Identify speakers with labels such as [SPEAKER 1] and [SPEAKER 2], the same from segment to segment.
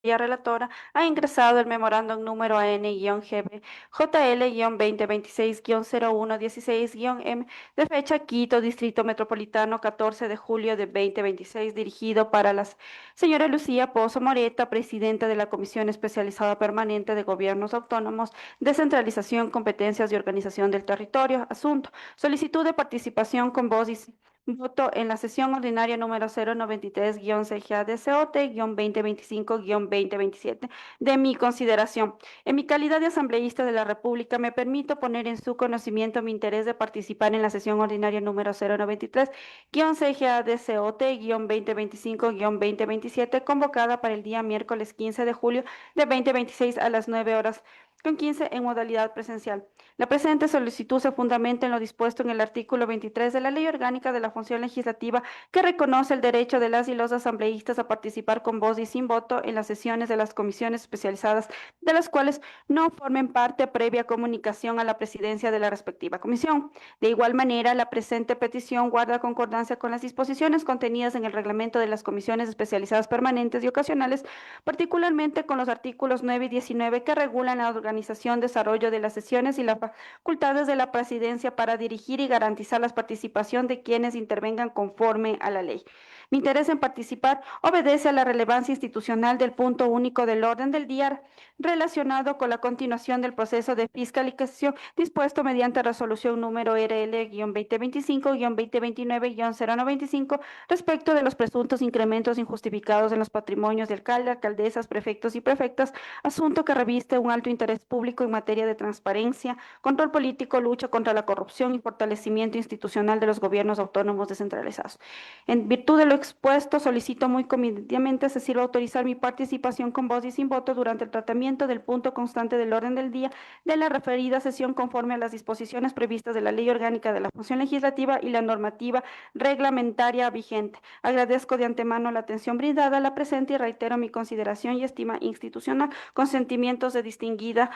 [SPEAKER 1] La relatora ha ingresado el memorándum número AN-GB JL-2026-0116-M de fecha Quito, Distrito Metropolitano, 14 de julio de 2026, dirigido para la señora Lucía Pozo Moreta, presidenta de la Comisión Especializada Permanente de Gobiernos Autónomos, Descentralización, Competencias y Organización del Territorio. Asunto: solicitud de participación con voz y voto en la sesión ordinaria número 093-CGADCOT-2025-2027 de mi consideración. En mi calidad de asambleísta de la República, me permito poner en su conocimiento mi interés de participar en la sesión ordinaria número 093-CGADCOT-2025-2027, convocada para el día miércoles 15 de julio de 2026 a las 9:15 en modalidad presencial. La presente solicitud se fundamenta en lo dispuesto en el artículo 23 de la Ley Orgánica de la Función Legislativa, que reconoce el derecho de las y los asambleístas a participar con voz y sin voto en las sesiones de las comisiones especializadas, de las cuales no formen parte previa comunicación a la presidencia de la respectiva comisión. De igual manera, la presente petición guarda concordancia con las disposiciones contenidas en el reglamento de las comisiones especializadas permanentes y ocasionales, particularmente con los artículos 9 y 19, que regulan la organización, desarrollo de las sesiones y las facultades de la presidencia para dirigir y garantizar la participación de quienes intervengan conforme a la ley. Mi interés en participar obedece a la relevancia institucional del punto único del orden del día relacionado con la continuación del proceso de fiscalización dispuesto mediante resolución número RL-2025-2029-095 respecto de los presuntos incrementos injustificados en los patrimonios de alcalde, alcaldesas, prefectos y prefectas, asunto que reviste un alto interés público en materia de transparencia, control político, lucha contra la corrupción y fortalecimiento institucional de los gobiernos autónomos descentralizados. En virtud de lo expuesto, solicito muy comedidamente se sirva autorizar mi participación con voz y sin voto durante el tratamiento del punto constante del orden del día de la referida sesión, conforme a las disposiciones previstas de la Ley Orgánica de la Función Legislativa y la normativa reglamentaria vigente. Agradezco de antemano la atención brindada a la presente y reitero mi consideración y estima institucional con sentimientos de distinguida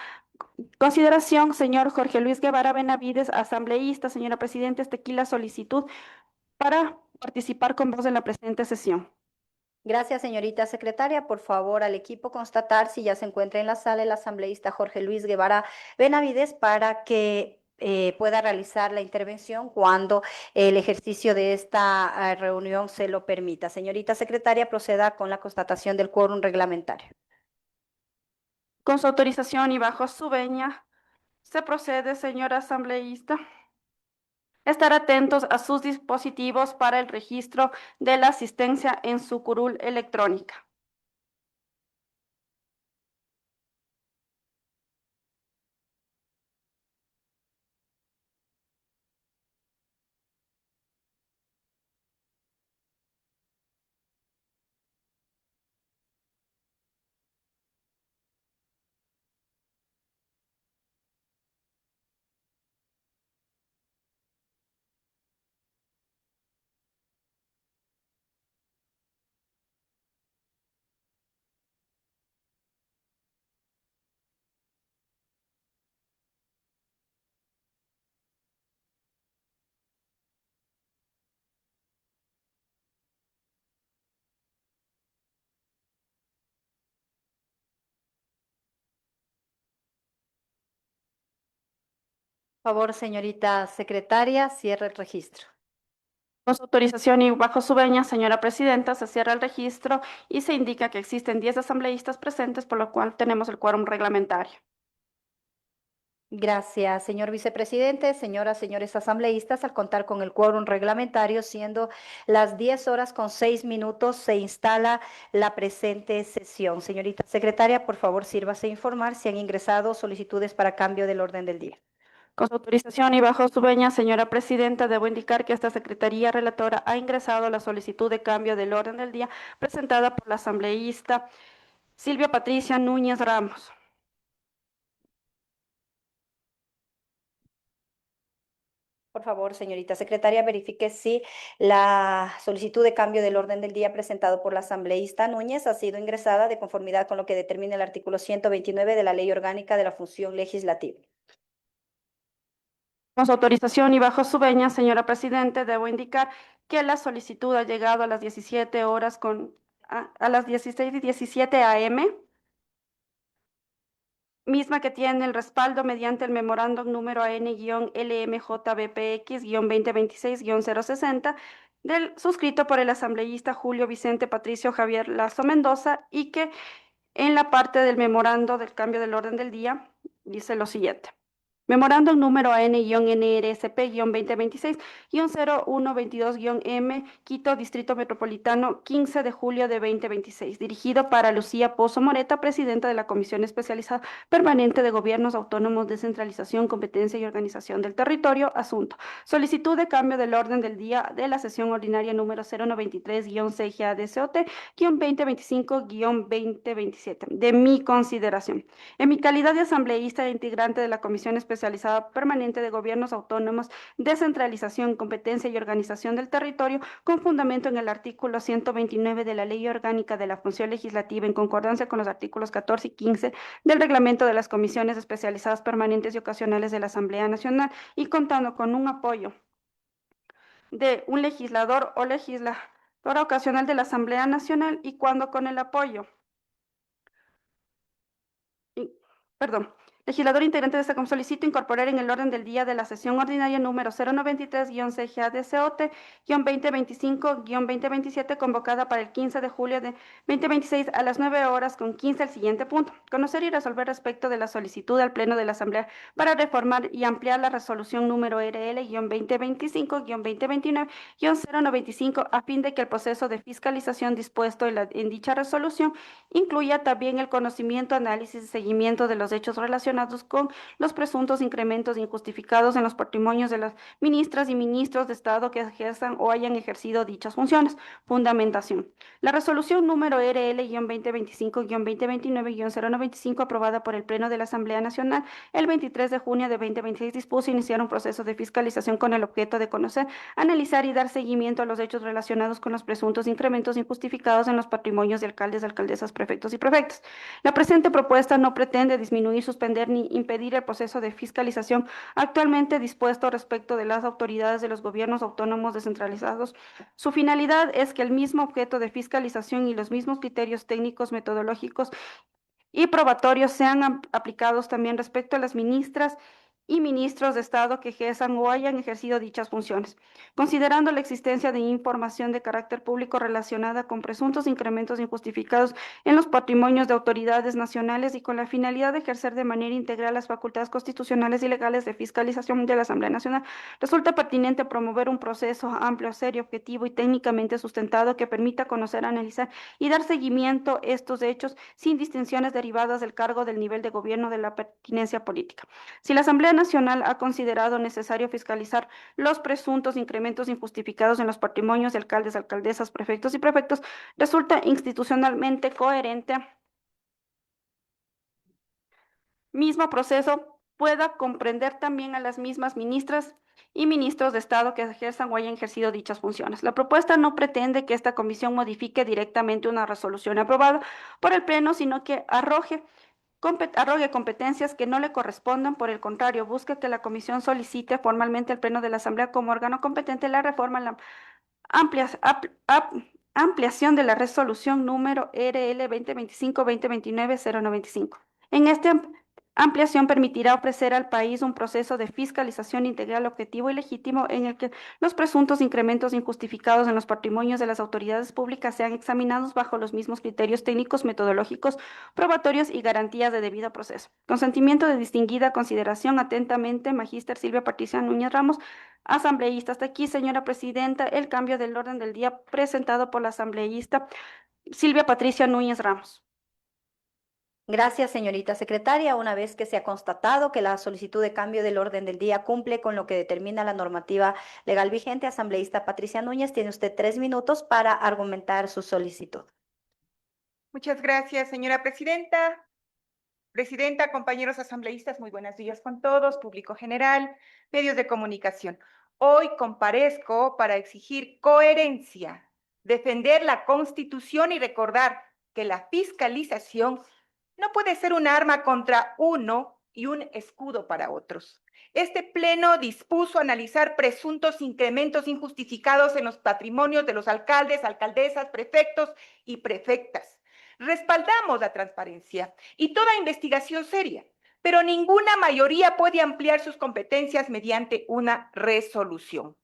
[SPEAKER 1] consideración. Señor Jorge Luis Guevara Benavides, asambleísta. Señora Presidenta, este aquí la solicitud para participar con vos en la presente sesión.
[SPEAKER 2] Gracias, señorita secretaria. Por favor, al equipo constatar si ya se encuentra en la sala el asambleísta Jorge Luis Guevara Benavides para que pueda realizar la intervención cuando el ejercicio de esta reunión se lo permita. Señorita secretaria, proceda con la constatación del quórum reglamentario.
[SPEAKER 1] Con su autorización y bajo su venia, se procede, señora asambleísta, estar atentos a sus dispositivos para el registro de la asistencia en su curul electrónica.
[SPEAKER 2] Por favor, señorita secretaria, cierre el registro.
[SPEAKER 1] Con su autorización y bajo su venia, señora presidenta, se cierra el registro y se indica que existen 10 asambleístas presentes, por lo cual tenemos el quórum reglamentario.
[SPEAKER 2] Gracias, señor vicepresidente, señoras, señores asambleístas. Al contar con el quórum reglamentario, siendo las 10:06, se instala la presente sesión. Señorita secretaria, por favor, sírvase a informar si han ingresado solicitudes para cambio del orden del día.
[SPEAKER 1] Con su autorización y bajo su venia, señora presidenta, debo indicar que esta secretaría relatora ha ingresado la solicitud de cambio del orden del día presentada por la asambleísta Silvia Patricia Núñez Ramos.
[SPEAKER 2] Por favor, señorita secretaria, verifique si la solicitud de cambio del orden del día presentado por la asambleísta Núñez ha sido ingresada de conformidad con lo que determina el artículo 129 de la Ley Orgánica de la Función Legislativa.
[SPEAKER 1] Con su autorización y bajo su venia, señora presidente, debo indicar que la solicitud ha llegado a las 17 horas con a las 16:17 AM, misma que tiene el respaldo mediante el memorándum número AN-LMJBPX-2026-060 suscrito por el asambleísta Julio Vicente Patricio Javier Lazo Mendoza y que en la parte del memorando del cambio del orden del día dice lo siguiente. Memorándum número AN-NRSP-2026-0122-M, Quito, Distrito Metropolitano, 15 de julio de 2026, dirigido para Lucía Pozo Moreta, presidenta de la Comisión Especializada Permanente de Gobiernos Autónomos, Descentralización, Competencia y Organización del Territorio. Asunto: solicitud de cambio del orden del día de la sesión ordinaria número 093-CGADCOT-2025-2027. De mi consideración. En mi calidad de asambleísta e integrante de la Comisión Especializada Permanente de Gobiernos Autónomos, Descentralización, Competencia y Organización del Territorio, con fundamento en el artículo 129 de la Ley Orgánica de la Función Legislativa, en concordancia con los artículos 14 y 15 del Reglamento de las Comisiones Especializadas Permanentes y Ocasionales de la Asamblea Nacional, y contando con un apoyo de un legislador o legisladora ocasional de la Asamblea Nacional, y cuando con el apoyo legislador integrante de esta comisión, solicito incorporar en el orden del día de la sesión ordinaria número 093-CGADCOT-2025-2027, convocada para el 15 de julio de 2026 a las 9:15 el siguiente punto: conocer y resolver respecto de la solicitud al Pleno de la Asamblea para reformar y ampliar la resolución número RL-2025-2029-095, a fin de que el proceso de fiscalización dispuesto en dicha resolución incluya también el conocimiento, análisis y seguimiento de los hechos relacionados con los presuntos incrementos injustificados en los patrimonios de las ministras y ministros de Estado que ejerzan o hayan ejercido dichas funciones. Fundamentación: la resolución número RL-2025-2029-095, aprobada por el Pleno de la Asamblea Nacional el 23 de junio de 2026, dispuso iniciar un proceso de fiscalización con el objeto de conocer, analizar y dar seguimiento a los hechos relacionados con los presuntos incrementos injustificados en los patrimonios de alcaldes, alcaldesas, prefectos y prefectas. La presente propuesta no pretende disminuir, suspender ni impedir el proceso de fiscalización actualmente dispuesto respecto de las autoridades de los gobiernos autónomos descentralizados. Su finalidad es que el mismo objeto de fiscalización y los mismos criterios técnicos, metodológicos y probatorios sean aplicados también respecto a las ministras y ministros de Estado que ejerzan o hayan ejercido dichas funciones, considerando la existencia de información de carácter público relacionada con presuntos incrementos injustificados en los patrimonios de autoridades nacionales, y con la finalidad de ejercer de manera integral las facultades constitucionales y legales de fiscalización de la Asamblea Nacional. Resulta pertinente promover un proceso amplio, serio, objetivo y técnicamente sustentado que permita conocer, analizar y dar seguimiento a estos hechos sin distinciones derivadas del cargo, del nivel de gobierno, de la pertinencia política. Si la Asamblea Nacional ha considerado necesario fiscalizar los presuntos incrementos injustificados en los patrimonios de alcaldes, alcaldesas, prefectos y prefectos, resulta institucionalmente coherente mismo proceso pueda comprender también a las mismas ministras y ministros de Estado que ejerzan o hayan ejercido dichas funciones. La propuesta no pretende que esta comisión modifique directamente una resolución aprobada por el Pleno, sino que arrogue competencias que no le correspondan. Por el contrario, busca que la comisión solicite formalmente al Pleno de la Asamblea como órgano competente la reforma, la ampliación de la resolución número RL 2025-2029-095. En esta ampliación permitirá ofrecer al país un proceso de fiscalización integral, objetivo y legítimo, en el que los presuntos incrementos injustificados en los patrimonios de las autoridades públicas sean examinados bajo los mismos criterios técnicos, metodológicos, probatorios y garantías de debido proceso. Consentimiento de distinguida consideración. Atentamente, Magíster Silvia Patricia Núñez Ramos, asambleísta. Hasta aquí, señora presidenta, el cambio del orden del día presentado por la asambleísta Silvia Patricia Núñez Ramos.
[SPEAKER 2] Gracias, señorita secretaria. Una vez que se ha constatado que la solicitud de cambio del orden del día cumple con lo que determina la normativa legal vigente, asambleísta Patricia Núñez, tiene usted 3 minutos para argumentar su solicitud.
[SPEAKER 3] Muchas gracias, señora presidenta. Presidenta, compañeros asambleístas, muy buenos días con todos, público general, medios de comunicación. Hoy comparezco para exigir coherencia, defender la Constitución y recordar que la fiscalización no puede ser un arma contra uno y un escudo para otros. Este pleno dispuso analizar presuntos incrementos injustificados en los patrimonios de los alcaldes, alcaldesas, prefectos y prefectas. Respaldamos la transparencia y toda investigación seria, pero ninguna mayoría puede ampliar sus competencias mediante una resolución.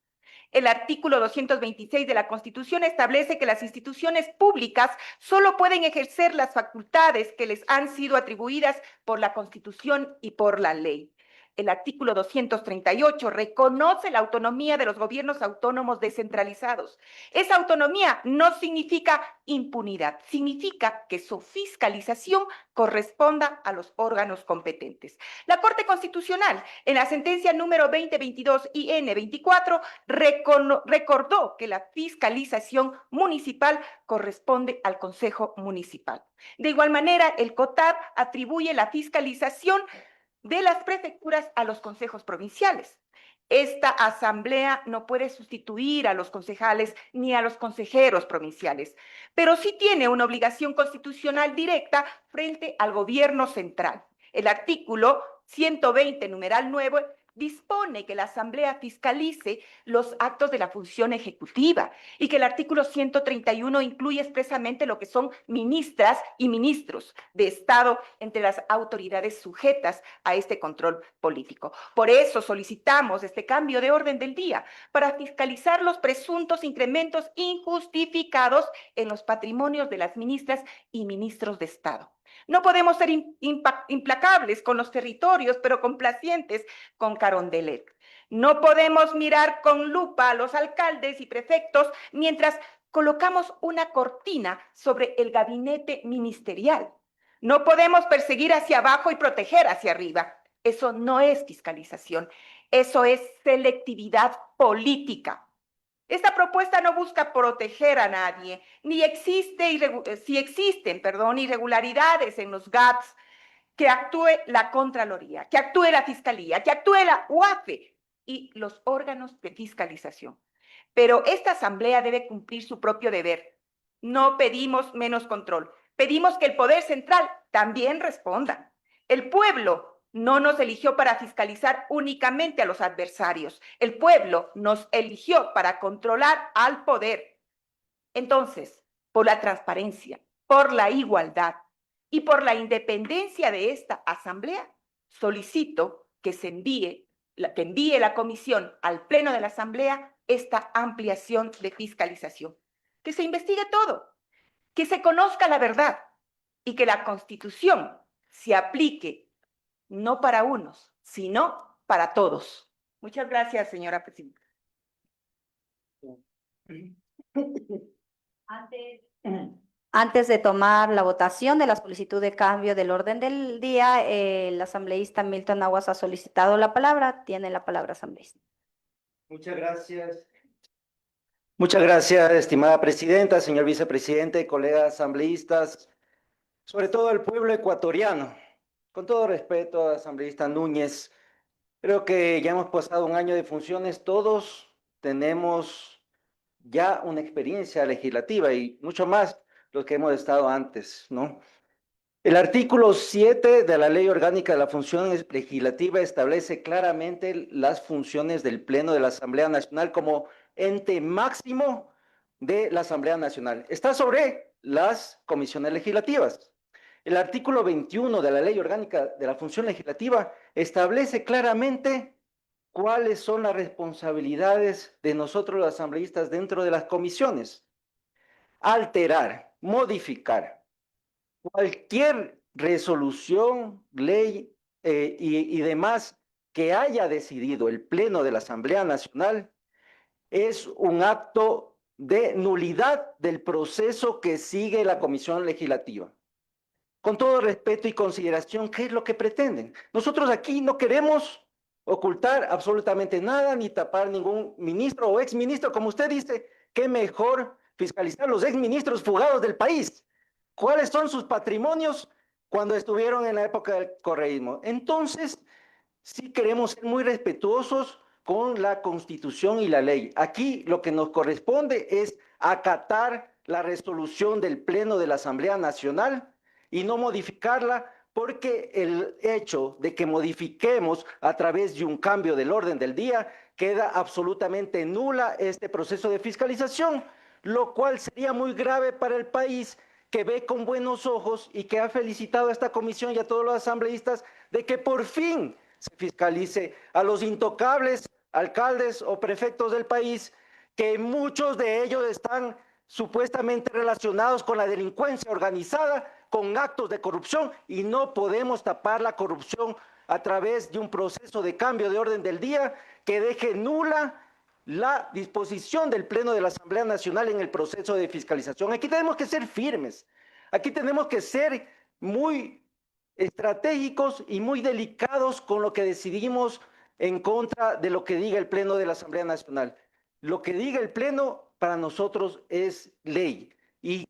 [SPEAKER 3] El artículo 226 de la Constitución establece que las instituciones públicas solo pueden ejercer las facultades que les han sido atribuidas por la Constitución y por la ley. El artículo 238 reconoce la autonomía de los gobiernos autónomos descentralizados. Esa autonomía no significa impunidad, significa que su fiscalización corresponda a los órganos competentes. La Corte Constitucional, en la sentencia número 2022 IN 24, recordó que la fiscalización municipal corresponde al Consejo Municipal. De igual manera, el COTAD atribuye la fiscalización de las prefecturas a los consejos provinciales. Esta asamblea no puede sustituir a los concejales ni a los consejeros provinciales, pero sí tiene una obligación constitucional directa frente al gobierno central. El artículo 120, numeral 9, dispone que la asamblea fiscalice los actos de la función ejecutiva y que el artículo 131 incluye expresamente lo que son ministras y ministros de Estado entre las autoridades sujetas a este control político. Por eso solicitamos este cambio de orden del día para fiscalizar los presuntos incrementos injustificados en los patrimonios de las ministras y ministros de Estado. No podemos ser implacables con los territorios, pero complacientes con Carondelet. No podemos mirar con lupa a los alcaldes y prefectos mientras colocamos una cortina sobre el gabinete ministerial. No podemos perseguir hacia abajo y proteger hacia arriba. Eso no es fiscalización, eso es selectividad política. Esta propuesta no busca proteger a nadie, ni si existen irregularidades en los GATS, que actúe la Contraloría, que actúe la Fiscalía, que actúe la UAFE y los órganos de fiscalización. Pero esta asamblea debe cumplir su propio deber. No pedimos menos control, pedimos que el Poder Central también responda. El pueblo no nos eligió para fiscalizar únicamente a los adversarios. El pueblo nos eligió para controlar al poder. Entonces, por la transparencia, por la igualdad y por la independencia de esta asamblea, solicito que envíe la comisión al pleno de la asamblea esta ampliación de fiscalización. Que se investigue todo, que se conozca la verdad y que la Constitución se aplique no para unos, sino para todos. Muchas gracias, señora presidenta.
[SPEAKER 2] Antes de tomar la votación de la solicitud de cambio del orden del día, el asambleísta Milton Aguas ha solicitado la palabra. Tiene la palabra, asambleísta.
[SPEAKER 4] Muchas gracias. Muchas gracias, estimada presidenta, señor vicepresidente, colegas asambleístas, sobre todo el pueblo ecuatoriano. Con todo respeto, asambleísta Núñez, creo que ya hemos pasado un año de funciones, todos tenemos ya una experiencia legislativa y mucho más los que hemos estado antes, ¿no? El artículo 7 de la Ley Orgánica de la Función Legislativa establece claramente las funciones del Pleno de la Asamblea Nacional como ente máximo de la Asamblea Nacional. Está sobre las comisiones legislativas. El artículo 21 de la Ley Orgánica de la Función Legislativa establece claramente cuáles son las responsabilidades de nosotros los asambleístas dentro de las comisiones. Alterar, modificar cualquier resolución, ley y demás que haya decidido el Pleno de la Asamblea Nacional es un acto de nulidad del proceso que sigue la Comisión Legislativa. Con todo respeto y consideración, ¿qué es lo que pretenden? Nosotros aquí no queremos ocultar absolutamente nada ni tapar ningún ministro o exministro. Como usted dice, qué mejor fiscalizar los exministros fugados del país. ¿Cuáles son sus patrimonios cuando estuvieron en la época del correísmo? Entonces, sí queremos ser muy respetuosos con la Constitución y la ley. Aquí lo que nos corresponde es acatar la resolución del Pleno de la Asamblea Nacional y no modificarla porque el hecho de que modifiquemos a través de un cambio del orden del día queda absolutamente nula este proceso de fiscalización, lo cual sería muy grave para el país, que ve con buenos ojos y que ha felicitado a esta comisión y a todos los asambleístas de que por fin se fiscalice a los intocables alcaldes o prefectos del país, que muchos de ellos están supuestamente relacionados con la delincuencia organizada, con actos de corrupción, y no podemos tapar la corrupción a través de un proceso de cambio de orden del día que deje nula la disposición del Pleno de la Asamblea Nacional en el proceso de fiscalización. Aquí tenemos que ser firmes, aquí tenemos que ser muy estratégicos y muy delicados con lo que decidimos en contra de lo que diga el Pleno de la Asamblea Nacional. Lo que diga el Pleno para nosotros es ley. Y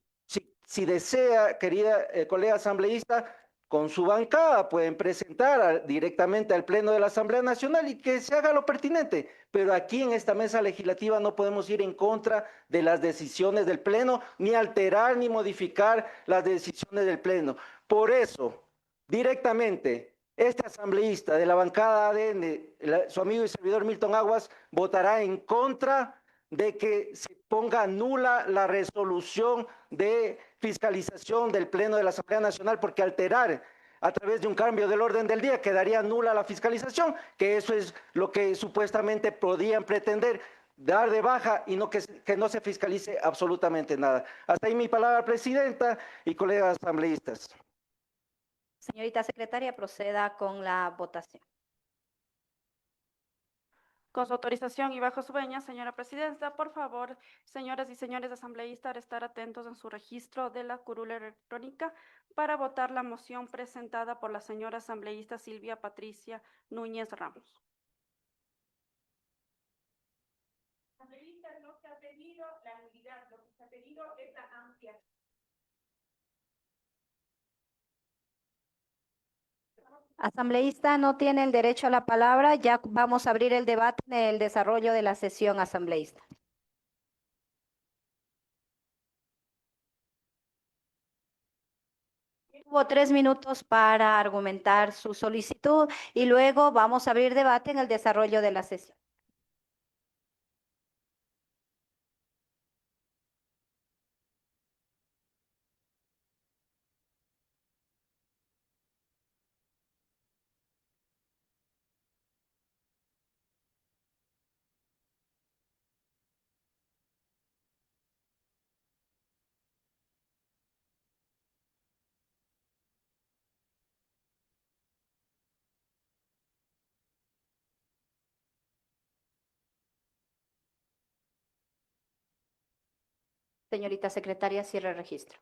[SPEAKER 4] si desea, querida colega asambleísta, con su bancada pueden presentar directamente al Pleno de la Asamblea Nacional y que se haga lo pertinente. Pero aquí en esta mesa legislativa no podemos ir en contra de las decisiones del Pleno, ni alterar ni modificar las decisiones del Pleno. Por eso, directamente, este asambleísta de la bancada ADN, su amigo y servidor Milton Aguas, votará en contra de que se ponga nula la resolución de fiscalización del Pleno de la Asamblea Nacional, porque alterar a través de un cambio del orden del día quedaría nula la fiscalización, que eso es lo que supuestamente podían pretender, dar de baja y que no se fiscalice absolutamente nada. Hasta ahí mi palabra, presidenta y colegas asambleístas.
[SPEAKER 2] Señorita secretaria, proceda con la votación.
[SPEAKER 1] Con su autorización y bajo su venia, señora presidenta, por favor, señoras y señores asambleístas, estar atentos en su registro de la curula electrónica para votar la moción presentada por la señora asambleísta Silvia Patricia Núñez Ramos. Asambleístas, no se ha pedido la nulidad, lo que se ha pedido es la ampliación.
[SPEAKER 2] Asambleísta no tiene el derecho a la palabra. Ya vamos a abrir el debate en el desarrollo de la sesión asambleísta. Hubo 3 minutos para argumentar su solicitud y luego vamos a abrir debate en el desarrollo de la sesión. Señorita secretaria, cierre el registro.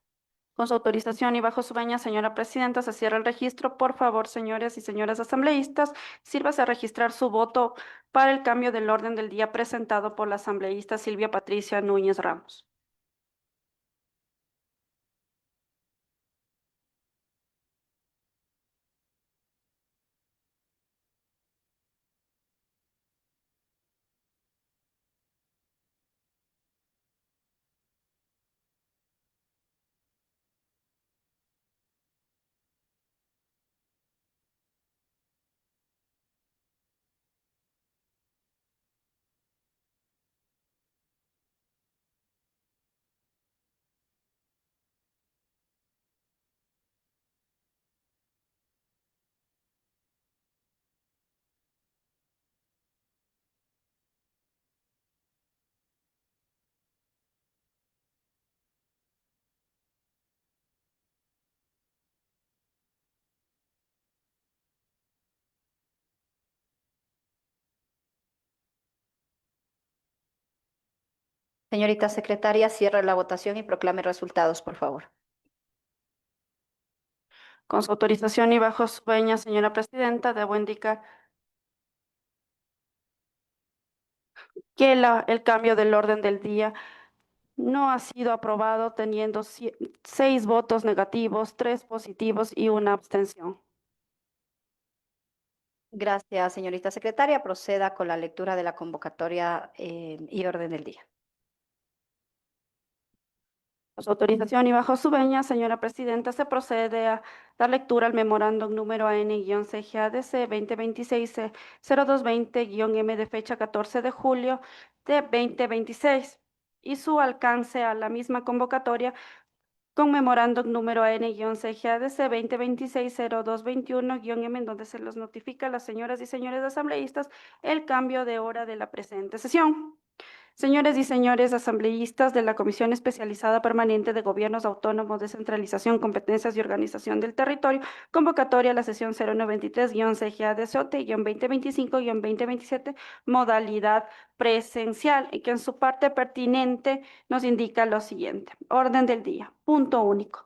[SPEAKER 1] Con su autorización y bajo su venia, señora presidenta, se cierra el registro. Por favor, señores y señoras asambleístas, sírvase a registrar su voto para el cambio del orden del día presentado por la asambleísta Silvia Patricia Núñez Ramos.
[SPEAKER 2] Señorita secretaria, cierre la votación y proclame resultados, por favor.
[SPEAKER 1] Con su autorización y bajo su venia, señora presidenta, debo indicar que el cambio del orden del día no ha sido aprobado, teniendo 6 votos negativos, 3 positivos y una abstención.
[SPEAKER 2] Gracias, señorita secretaria. Proceda con la lectura de la convocatoria y orden del día.
[SPEAKER 1] Con su autorización y bajo su venia, señora presidenta, se procede a dar lectura al memorándum número AN-CGADC 2026-0220-M de fecha 14 de julio de 2026 y su alcance a la misma convocatoria con memorándum número AN-CGADC 2026-0221-M, en donde se los notifica a las señoras y señores asambleístas el cambio de hora de la presente sesión. Señores y señores asambleístas de la Comisión Especializada Permanente de Gobiernos Autónomos, Descentralización, Competencias y Organización del Territorio, convocatoria a la sesión 093-CGA-2025-2027, modalidad presencial, y que en su parte pertinente nos indica lo siguiente. Orden del día. Punto único.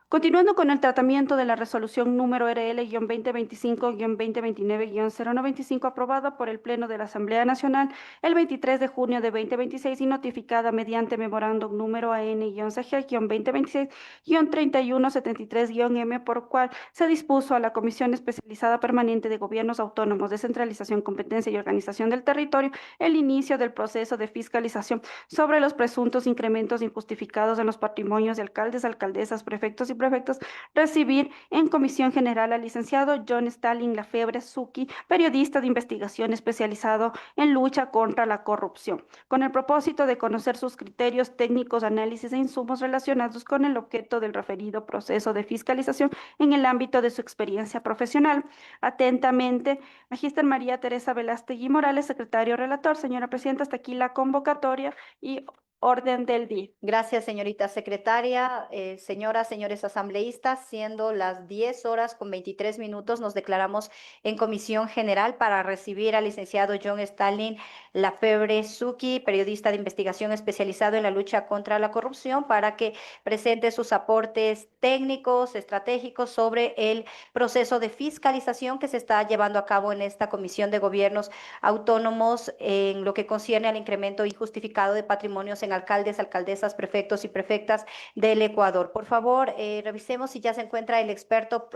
[SPEAKER 1] Continuando con el tratamiento de la resolución número RL-2025-2029-095 aprobada por el Pleno de la Asamblea Nacional el 23 de junio de 2026 y notificada mediante memorándum número AN-CG-2026-3173-M, por cual se dispuso a la Comisión Especializada Permanente de Gobiernos Autónomos, Descentralización, Competencia y Organización del Territorio el inicio del proceso de fiscalización sobre los presuntos incrementos injustificados en los patrimonios de alcaldes, alcaldesas, prefectos y prefectos, recibir en comisión general al licenciado John Stalin Lafebre Zucchi, periodista de investigación especializado en lucha contra la corrupción, con el propósito de conocer sus criterios técnicos, análisis e insumos relacionados con el objeto del referido proceso de fiscalización en el ámbito de su experiencia profesional. Atentamente, Magíster María Teresa Velástegui Morales, secretario relator. Señora presidenta, hasta aquí la convocatoria y orden del día.
[SPEAKER 2] Gracias, señorita secretaria. Señoras, señores asambleístas, siendo las 10:23, nos declaramos en comisión general para recibir al licenciado John Stalin Lafebre Zucchi, periodista de investigación especializado en la lucha contra la corrupción, para que presente sus aportes técnicos, estratégicos sobre el proceso de fiscalización que se está llevando a cabo en esta Comisión de Gobiernos Autónomos en lo que concierne al incremento injustificado de patrimonios en alcaldes, alcaldesas, prefectos y prefectas del Ecuador. Por favor, revisemos si ya se encuentra el experto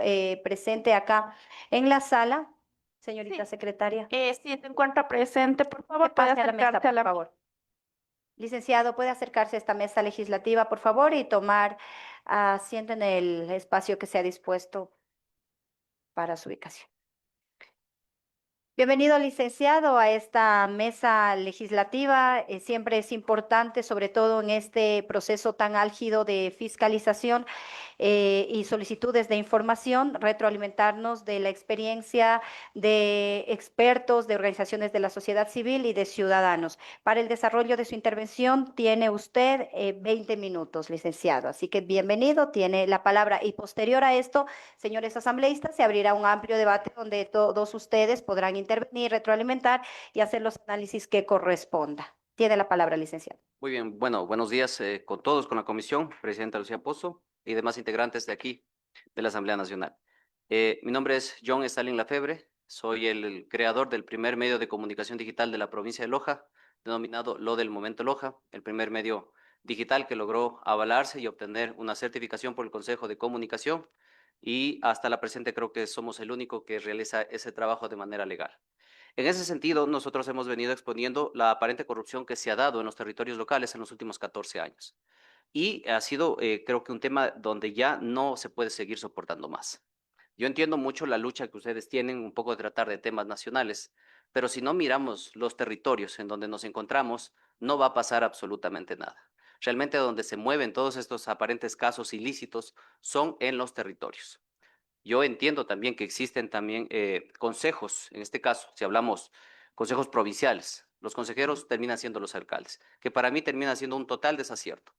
[SPEAKER 2] presente acá en la sala. Señorita
[SPEAKER 1] Sí.
[SPEAKER 2] secretaria.
[SPEAKER 1] Si se encuentra presente, por favor,
[SPEAKER 2] Que
[SPEAKER 1] puede
[SPEAKER 2] pase a la mesa,
[SPEAKER 1] acercarse a
[SPEAKER 2] por
[SPEAKER 1] la
[SPEAKER 2] favor. Licenciado, puede acercarse a esta mesa legislativa, por favor, y tomar asiento en el espacio que se ha dispuesto para su ubicación. Bienvenido, licenciado, a esta mesa legislativa. Siempre es importante, sobre todo en este proceso tan álgido de fiscalización y solicitudes de información, retroalimentarnos de la experiencia de expertos, de organizaciones de la sociedad civil y de ciudadanos. Para el desarrollo de su intervención tiene usted 20 minutos, licenciado. Así que bienvenido, tiene la palabra. Y posterior a esto, señores asambleístas, se abrirá un amplio debate donde todos ustedes podrán intervenir, retroalimentar y hacer los análisis que corresponda. Tiene la palabra, licenciado.
[SPEAKER 5] Muy bien, bueno, buenos días con todos, con la comisión, presidenta Lucía Pozo y demás integrantes de aquí, de la Asamblea Nacional. Mi nombre es John Stalin Lafebre, soy el creador del primer medio de comunicación digital de la provincia de Loja, denominado Lo del Momento Loja, el primer medio digital que logró avalarse y obtener una certificación por el Consejo de Comunicación, y hasta la presente creo que somos el único que realiza ese trabajo de manera legal. En ese sentido, nosotros hemos venido exponiendo la aparente corrupción que se ha dado en los territorios locales en los últimos 14 años. Y ha sido, creo que, un tema donde ya no se puede seguir soportando más. Yo entiendo mucho la lucha que ustedes tienen, un poco de tratar de temas nacionales, pero si no miramos los territorios en donde nos encontramos, no va a pasar absolutamente nada. Realmente donde se mueven todos estos aparentes casos ilícitos son en los territorios. Yo entiendo también que existen también consejos, en este caso, si hablamos consejos provinciales, los consejeros terminan siendo los alcaldes, que para mí termina siendo un total desacierto,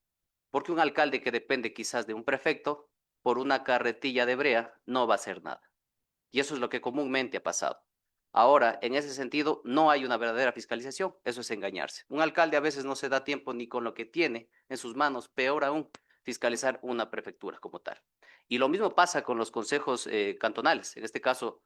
[SPEAKER 5] porque un alcalde que depende quizás de un prefecto, por una carretilla de brea, no va a hacer nada. Y eso es lo que comúnmente ha pasado. Ahora, en ese sentido, no hay una verdadera fiscalización, eso es engañarse. Un alcalde a veces no se da tiempo ni con lo que tiene en sus manos, peor aún, fiscalizar una prefectura como tal. Y lo mismo pasa con los consejos cantonales, en este caso,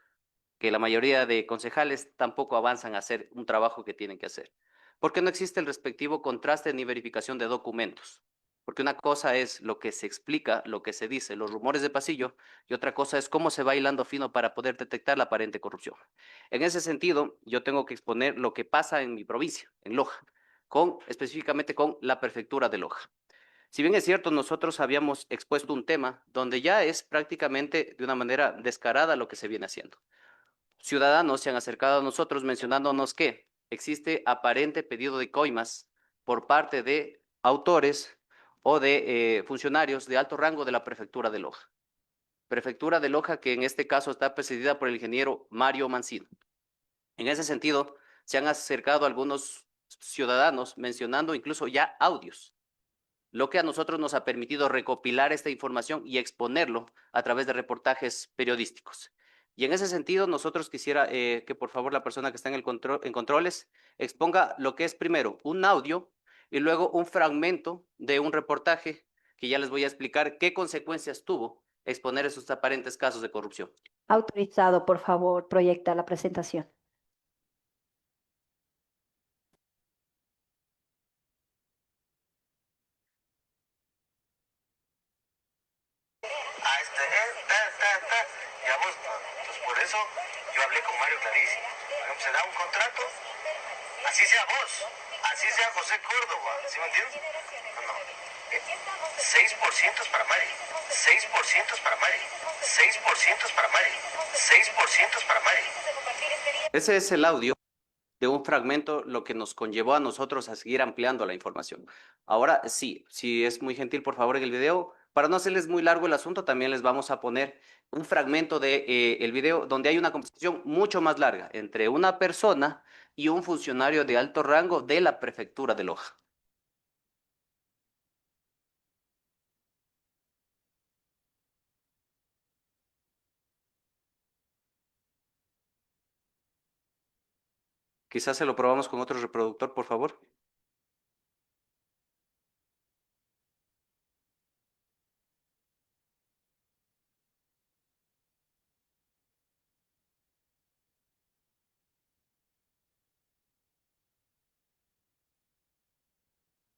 [SPEAKER 5] que la mayoría de concejales tampoco avanzan a hacer un trabajo que tienen que hacer, porque no existe el respectivo contraste ni verificación de documentos. Porque una cosa es lo que se explica, lo que se dice, los rumores de pasillo, y otra cosa es cómo se va hilando fino para poder detectar la aparente corrupción. En ese sentido, yo tengo que exponer lo que pasa en mi provincia, en Loja, específicamente con la prefectura de Loja. Si bien es cierto, nosotros habíamos expuesto un tema donde ya es prácticamente de una manera descarada lo que se viene haciendo. Ciudadanos se han acercado a nosotros mencionándonos que existe aparente pedido de coimas por parte de autores o de funcionarios de alto rango de la prefectura de Loja. Prefectura de Loja que en este caso está presidida por el ingeniero Mario Mancino. En ese sentido, se han acercado algunos ciudadanos mencionando incluso ya audios, lo que a nosotros nos ha permitido recopilar esta información y exponerlo a través de reportajes periodísticos. Y en ese sentido, nosotros quisiera que por favor la persona que está en en controles exponga lo que es primero un audio y luego un fragmento de un reportaje que ya les voy a explicar qué consecuencias tuvo exponer esos aparentes casos de corrupción.
[SPEAKER 2] Autorizado, por favor, proyecta la presentación.
[SPEAKER 6] Digamos, entonces por eso yo hablé con Mario clarísimo. Por ejemplo, se da un contrato, así sea vos, así sea José Córdoba, ¿sí me entiendes? No, no. 6% es para Mari, 6% es para Mari, 6% es para Mari, 6% es para Mari.
[SPEAKER 5] Ese es el audio de un fragmento, lo que nos conllevó a nosotros a seguir ampliando la información. Ahora sí, si es muy gentil, por favor, en el video, para no hacerles muy largo el asunto, también les vamos a poner un fragmento de el video donde hay una conversación mucho más larga entre una persona y un funcionario de alto rango de la prefectura de Loja. Quizás se lo probamos con otro reproductor, por favor.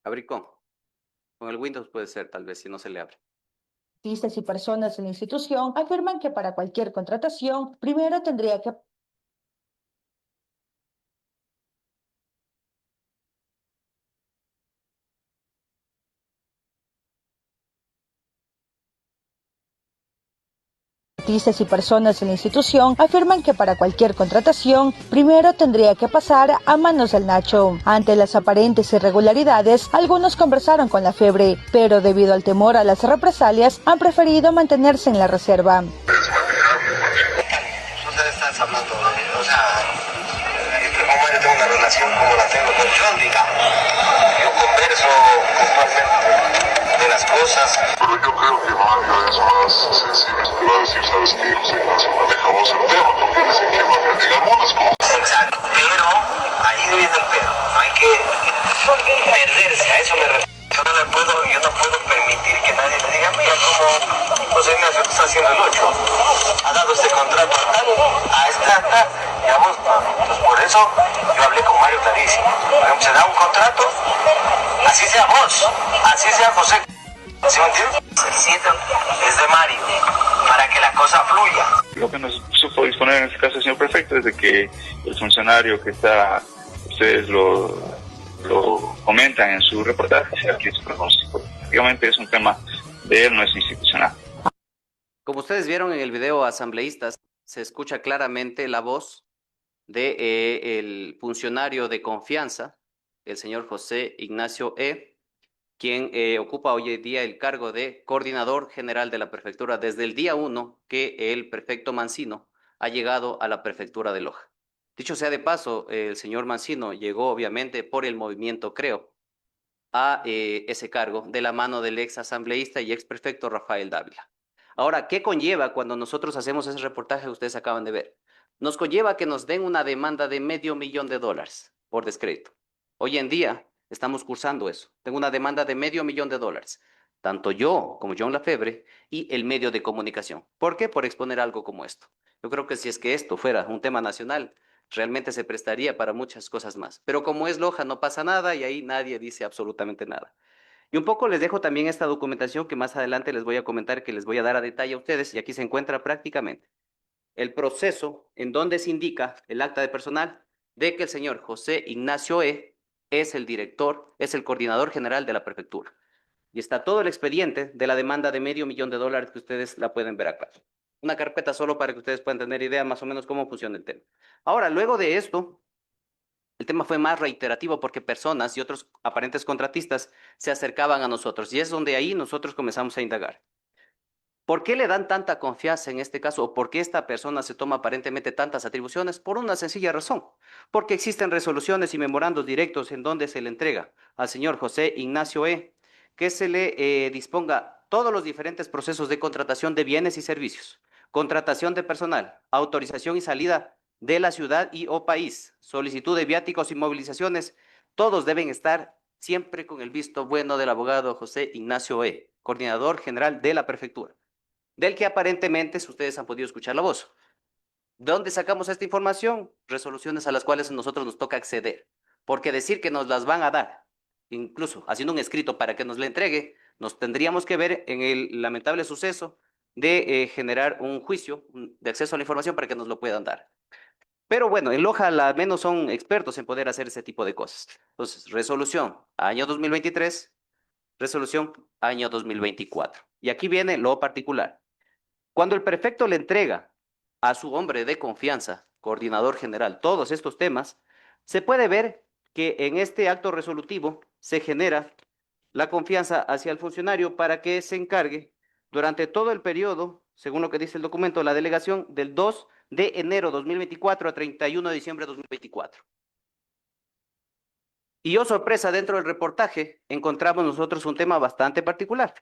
[SPEAKER 5] Abrir con el Windows puede ser, tal vez, si no se le abre.
[SPEAKER 7] Artistas y personas en la institución afirman que para cualquier contratación, primero tendría que Artistas y personas en la institución afirman que para cualquier contratación, primero tendría que pasar a manos del Nacho. Ante las aparentes irregularidades, algunos conversaron con la FEBRE, pero debido al temor a las represalias, han preferido mantenerse en la reserva.
[SPEAKER 6] Ustedes están hablando, o sea, como yo tengo una relación como la tengo con John, digamos. Yo converso puntualmente de las cosas.
[SPEAKER 8] Pero yo creo que Mario es más sensible. Te va a decir, ¿sabes qué, José Ignacio? Manejamos el tema, porque él es el que Mario diga algunas cosas.
[SPEAKER 6] Exacto, pero ahí viene el pero. No hay que perderse, a eso me refiero. Yo no puedo permitir que nadie me diga, mira cómo José Ignacio está haciendo el 8. Ha dado este contrato a tal, a esta, digamos. Entonces por eso yo hablé con Mario clarísimo. Por ejemplo, se da un contrato, así sea vos, así sea José. ¿Sí me entiendes? El sitio es de Mario, para que la cosa fluya.
[SPEAKER 9] Lo que nos supo disponer en este caso el señor prefecto es de que el funcionario que está, ustedes lo comentan en su reportaje, sea quien se pronuncie. Prácticamente es un tema de él, no es institucional.
[SPEAKER 5] Como ustedes vieron en el video asambleístas, se escucha claramente la voz de el funcionario de confianza, el señor José Ignacio E., quien ocupa hoy en día el cargo de coordinador general de la prefectura desde el día 1 que el prefecto Mancino ha llegado a la prefectura de Loja. Dicho sea de paso, el señor Mancino llegó obviamente por el movimiento Creo a ese cargo de la mano del ex asambleísta y ex prefecto Rafael Dávila. Ahora, ¿qué conlleva cuando nosotros hacemos ese reportaje que ustedes acaban de ver? Nos conlleva que nos den una demanda de $500,000 por descrédito. Hoy en día estamos cursando eso. Tengo una demanda de $500,000, tanto yo como John Lafebre y el medio de comunicación. ¿Por qué? Por exponer algo como esto. Yo creo que si es que esto fuera un tema nacional, realmente se prestaría para muchas cosas más. Pero como es Loja, no pasa nada y ahí nadie dice absolutamente nada. Y un poco les dejo también esta documentación que más adelante les voy a comentar, que les voy a dar a detalle a ustedes, y aquí se encuentra prácticamente el proceso en donde se indica el acta de personal de que el señor José Ignacio E. es el director, es el coordinador general de la prefectura. y está todo el expediente de la demanda de $500,000 que ustedes la pueden ver acá. Una carpeta solo para que ustedes puedan tener idea más o menos cómo funciona el tema. Ahora, luego de esto, el tema fue más reiterativo porque personas y otros aparentes contratistas se acercaban a nosotros y es donde ahí nosotros comenzamos a indagar. ¿Por qué le dan tanta confianza en este caso o por qué esta persona se toma aparentemente tantas atribuciones? Por una sencilla razón, porque existen resoluciones y memorandos directos en donde se le entrega al señor José Ignacio E. que se le disponga todos los diferentes procesos de contratación de bienes y servicios, contratación de personal, autorización y salida de la ciudad y o país, solicitud de viáticos y movilizaciones, todos deben estar siempre con el visto bueno del abogado José Ignacio E., coordinador general de la prefectura, del que aparentemente ustedes han podido escuchar la voz. ¿De dónde sacamos esta información? Resoluciones a las cuales a nosotros nos toca acceder, porque decir que nos las van a dar, incluso haciendo un escrito para que nos la entregue, nos tendríamos que ver en el lamentable suceso de generar un juicio de acceso a la información para que nos lo puedan dar. Pero bueno, en Loja al menos son expertos en poder hacer ese tipo de cosas. Entonces, resolución año 2023, resolución año 2024. Y aquí viene lo particular. Cuando el prefecto le entrega a su hombre de confianza, coordinador general, todos estos temas, se puede ver que en este acto resolutivo se genera la confianza hacia el funcionario para que se encargue durante todo el periodo, según lo que dice el documento, la delegación del 2 de enero 2024 a 31 de diciembre de 2024. Y oh sorpresa, dentro del reportaje encontramos nosotros un tema bastante particular.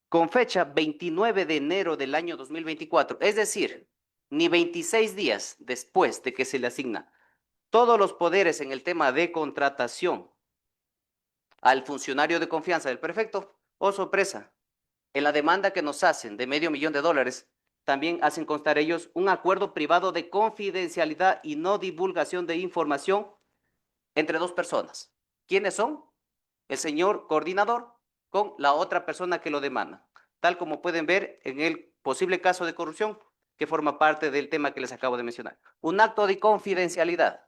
[SPEAKER 5] Con fecha 29 de enero del año 2024, es decir, ni 26 días después de que se le asigna todos los poderes en el tema de contratación al funcionario de confianza del prefecto, oh sorpresa, en la demanda que nos hacen de $500,000, también hacen constar ellos un acuerdo privado de confidencialidad y no divulgación de información entre dos personas. ¿Quiénes son? El señor coordinador con la otra persona que lo demanda, tal como pueden ver en el posible caso de corrupción que forma parte del tema que les acabo de mencionar. Un acto de confidencialidad,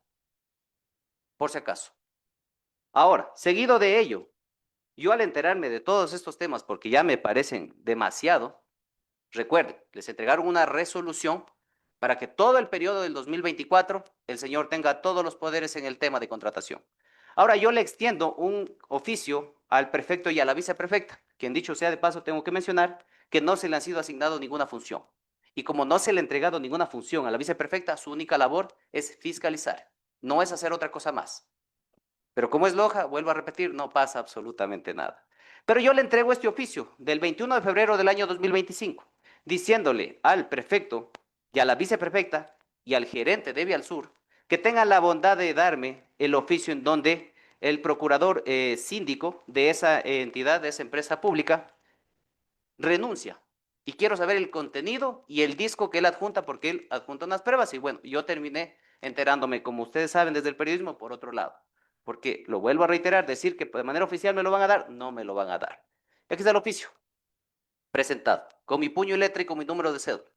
[SPEAKER 5] por si acaso. Ahora, seguido de ello, yo al enterarme de todos estos temas, porque ya me parecen demasiado, recuerden, les entregaron una resolución para que todo el periodo del 2024 el señor tenga todos los poderes en el tema de contratación. Ahora yo le extiendo un oficio al prefecto y a la viceprefecta, quien dicho sea de paso tengo que mencionar que no se le ha sido asignado ninguna función. Y como no se le ha entregado ninguna función a la viceprefecta, su única labor es fiscalizar, no es hacer otra cosa más. Pero como es Loja, vuelvo a repetir, no pasa absolutamente nada. Pero yo le entrego este oficio del 21 de febrero del año 2025, diciéndole al prefecto y a la viceprefecta y al gerente de Vialsur que tengan la bondad de darme el oficio en donde el procurador síndico de esa entidad, de esa empresa pública, renuncia. Y quiero saber el contenido y el disco que él adjunta, porque él adjunta unas pruebas. Y bueno, yo terminé enterándome, como ustedes saben, desde el periodismo, por otro lado. Porque, lo vuelvo a reiterar, decir que de manera oficial me lo van a dar, no me lo van a dar. Aquí está el oficio presentado, con mi puño y letra y con mi número de cédula.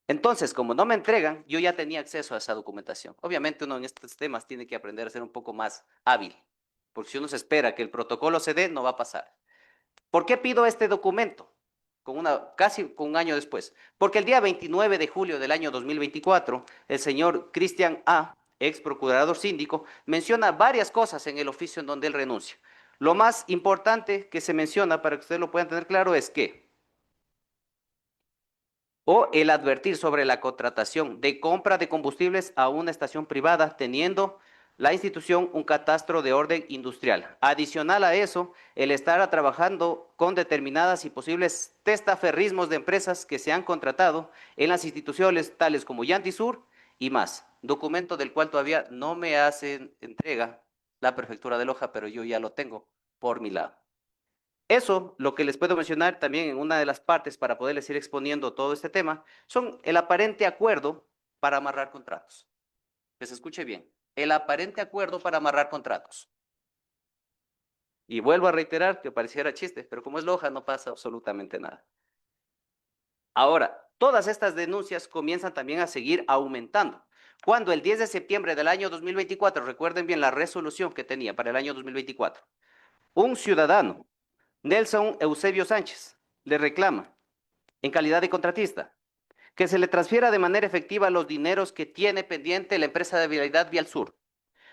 [SPEAKER 5] Entonces, como no me entregan, yo ya tenía acceso a esa documentación. Obviamente uno en estos temas tiene que aprender a ser un poco más hábil, porque si uno se espera que el protocolo se dé, no va a pasar. ¿Por qué pido este documento? Casi con un año después. Porque el día 29 de julio del año 2024, el señor Cristian A., ex procurador síndico, menciona varias cosas en el oficio en donde él renuncia. Lo más importante que se menciona, para que ustedes lo puedan tener claro, es que o el advertir sobre la contratación de compra de combustibles a una estación privada, teniendo la institución un catastro de orden industrial. Adicional a eso, el estar trabajando con determinadas y posibles testaferrismos de empresas que se han contratado en las instituciones tales como Yantisur y más. Documento del cual todavía no me hacen entrega la prefectura de Loja, pero yo ya lo tengo por mi lado. Eso, lo que les puedo mencionar también en una de las partes para poderles ir exponiendo todo este tema, son el aparente acuerdo para amarrar contratos. Que se escuche bien, el aparente acuerdo para amarrar contratos. Y vuelvo a reiterar que pareciera chiste, pero como es Loja no pasa absolutamente nada. Ahora, todas estas denuncias comienzan también a seguir aumentando. Cuando el 10 de septiembre del año 2024, recuerden bien la resolución que tenía para el año 2024, un ciudadano, Nelson Eusebio Sánchez, le reclama, en calidad de contratista, que se le transfiera de manera efectiva los dineros que tiene pendiente la empresa de vialidad Vial Sur.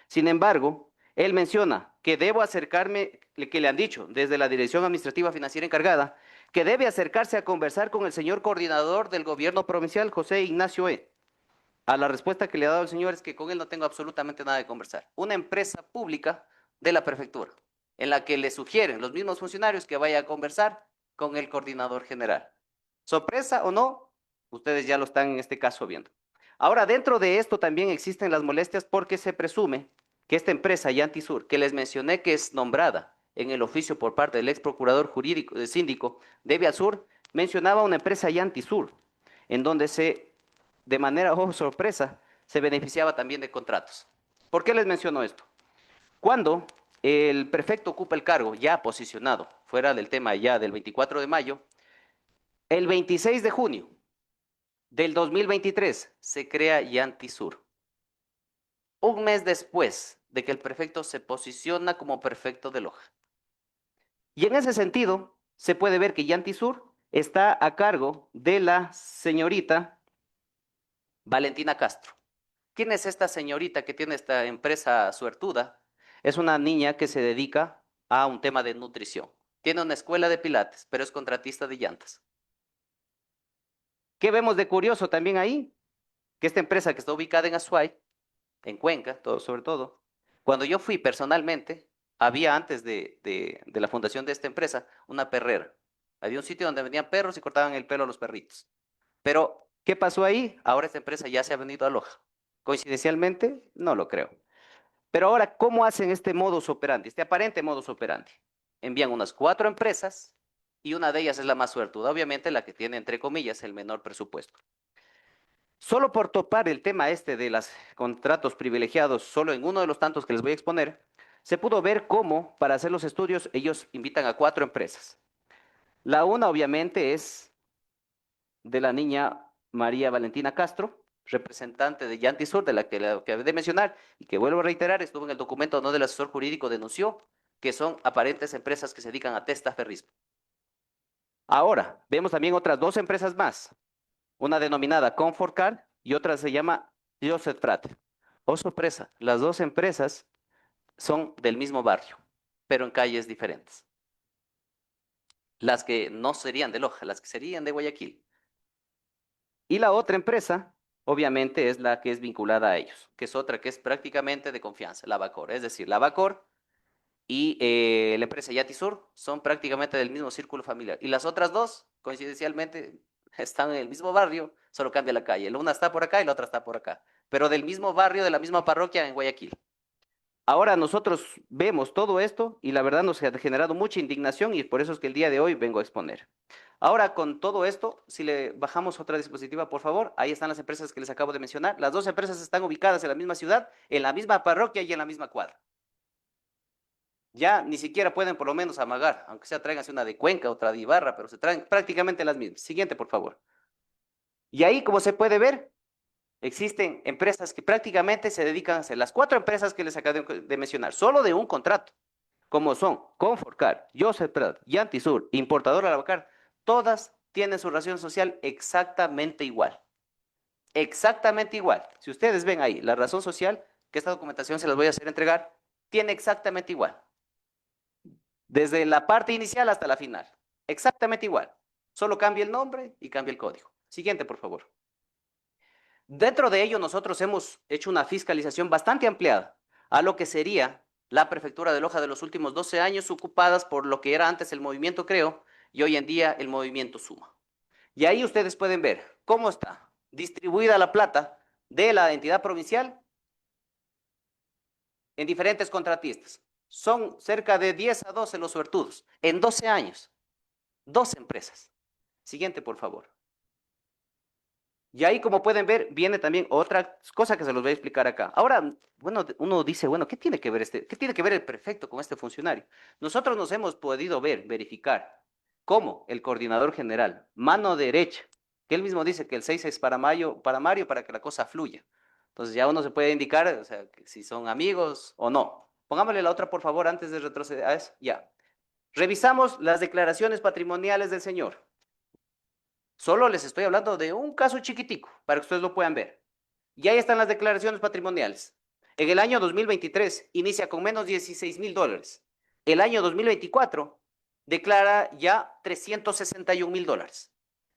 [SPEAKER 5] Sin embargo, él menciona que debo acercarme, que le han dicho desde la Dirección Administrativa Financiera encargada, que debe acercarse a conversar con el señor coordinador del gobierno provincial, José Ignacio E. A la respuesta que le ha dado el señor es que con él no tengo absolutamente nada de conversar. Una empresa pública de la prefectura, en la que le sugieren los mismos funcionarios que vaya a conversar con el coordinador general. ¿Sorpresa o no? Ustedes ya lo están en este caso viendo. Ahora, dentro de esto también existen las molestias porque se presume que esta empresa Yantisur, que les mencioné que es nombrada en el oficio por parte del ex procurador jurídico, síndico de Vialsur, mencionaba una empresa Yantisur, en donde de manera, oh sorpresa, se beneficiaba también de contratos. ¿Por qué les menciono esto? Cuando el prefecto ocupa el cargo ya posicionado, fuera del tema ya del 24 de mayo, el 26 de junio del 2023 se crea Yantisur. Un mes después de que el prefecto se posiciona como prefecto de Loja. Y en ese sentido, se puede ver que Yantisur está a cargo de la señorita Valentina Castro. ¿Quién es esta señorita que tiene esta empresa suertuda? Es una niña que se dedica a un tema de nutrición. Tiene una escuela de pilates, pero es contratista de llantas. ¿Qué vemos de curioso también ahí? Que esta empresa que está ubicada en Azuay, en Cuenca, sobre todo, cuando yo fui personalmente, había antes de la fundación de esta empresa una perrera. Había un sitio donde vendían perros y cortaban el pelo a los perritos. Pero, ¿qué pasó ahí? Ahora esta empresa ya se ha venido a Loja. Coincidencialmente, no lo creo. Pero ahora, ¿cómo hacen este modus operandi, este aparente modus operandi? Envían unas 4 empresas y una de ellas es la más suertuda, obviamente la que tiene, entre comillas, el menor presupuesto. Solo por topar el tema este de los contratos privilegiados, solo en uno de los tantos que les voy a exponer, se pudo ver cómo, para hacer los estudios, ellos invitan a 4 empresas. La una, obviamente, es de la niña María Valentina Castro, representante de Yantisur, de la que acabé de mencionar, y que vuelvo a reiterar, estuvo en el documento donde el asesor jurídico denunció que son aparentes empresas que se dedican a testaferrismo. Ahora, vemos también otras 2 empresas más, una denominada Comfort Car y otra se llama Joseph Prat. Oh sorpresa, las 2 empresas son del mismo barrio, pero en calles diferentes. Las que no serían de Loja, las que serían de Guayaquil. Y la otra empresa, obviamente, es la que es vinculada a ellos, que es otra que es prácticamente de confianza, la Bacor. Es decir, la Bacor y la empresa Yatisur son prácticamente del mismo círculo familiar. Y las otras 2, coincidencialmente, están en el mismo barrio, solo cambia la calle. La una está por acá y la otra está por acá. Pero del mismo barrio, de la misma parroquia en Guayaquil. Ahora nosotros vemos todo esto y la verdad nos ha generado mucha indignación y por eso es que el día de hoy vengo a exponer. Ahora con todo esto, si le bajamos otra diapositiva, por favor, ahí están las empresas que les acabo de mencionar. Las 2 empresas están ubicadas en la misma ciudad, en la misma parroquia y en la misma cuadra. Ya ni siquiera pueden por lo menos amagar, aunque sea tráiganse una de Cuenca, otra de Ibarra, pero se traen prácticamente las mismas. Siguiente, por favor. Y ahí, como se puede ver, existen empresas que prácticamente se dedican a hacer las 4 empresas que les acabo de mencionar, solo de un contrato, como son Conforcar, Joseph Prat, Yantisur, Importadora Lavacar, todas tienen su razón social exactamente igual. Exactamente igual. Si ustedes ven ahí, la razón social, que esta documentación se las voy a hacer entregar, tiene exactamente igual. Desde la parte inicial hasta la final. Exactamente igual. Solo cambia el nombre y cambia el código. Siguiente, por favor. Dentro de ello, nosotros hemos hecho una fiscalización bastante ampliada a lo que sería la prefectura de Loja de los últimos 12 años ocupadas por lo que era antes el movimiento Creo y hoy en día el movimiento Suma. Y ahí ustedes pueden ver cómo está distribuida la plata de la entidad provincial en diferentes contratistas. Son cerca de 10 a 12 los suertudos en 12 años. 12 empresas. Siguiente, por favor. Y ahí, como pueden ver, viene también otra cosa que se los voy a explicar acá. Ahora, bueno, uno dice, bueno, ¿qué tiene que ver qué tiene que ver el prefecto con este funcionario? Nosotros nos hemos podido verificar cómo el coordinador general, mano derecha, que él mismo dice que el 6 es para Mario, para que la cosa fluya. Entonces ya uno se puede indicar, o sea, si son amigos o no. Pongámosle la otra, por favor, antes de retroceder a eso. Ya. Revisamos las declaraciones patrimoniales del señor. Solo les estoy hablando de un caso chiquitico, para que ustedes lo puedan ver. Y ahí están las declaraciones patrimoniales. En el año 2023 inicia con menos $16,000. El año 2024 declara ya $361,000.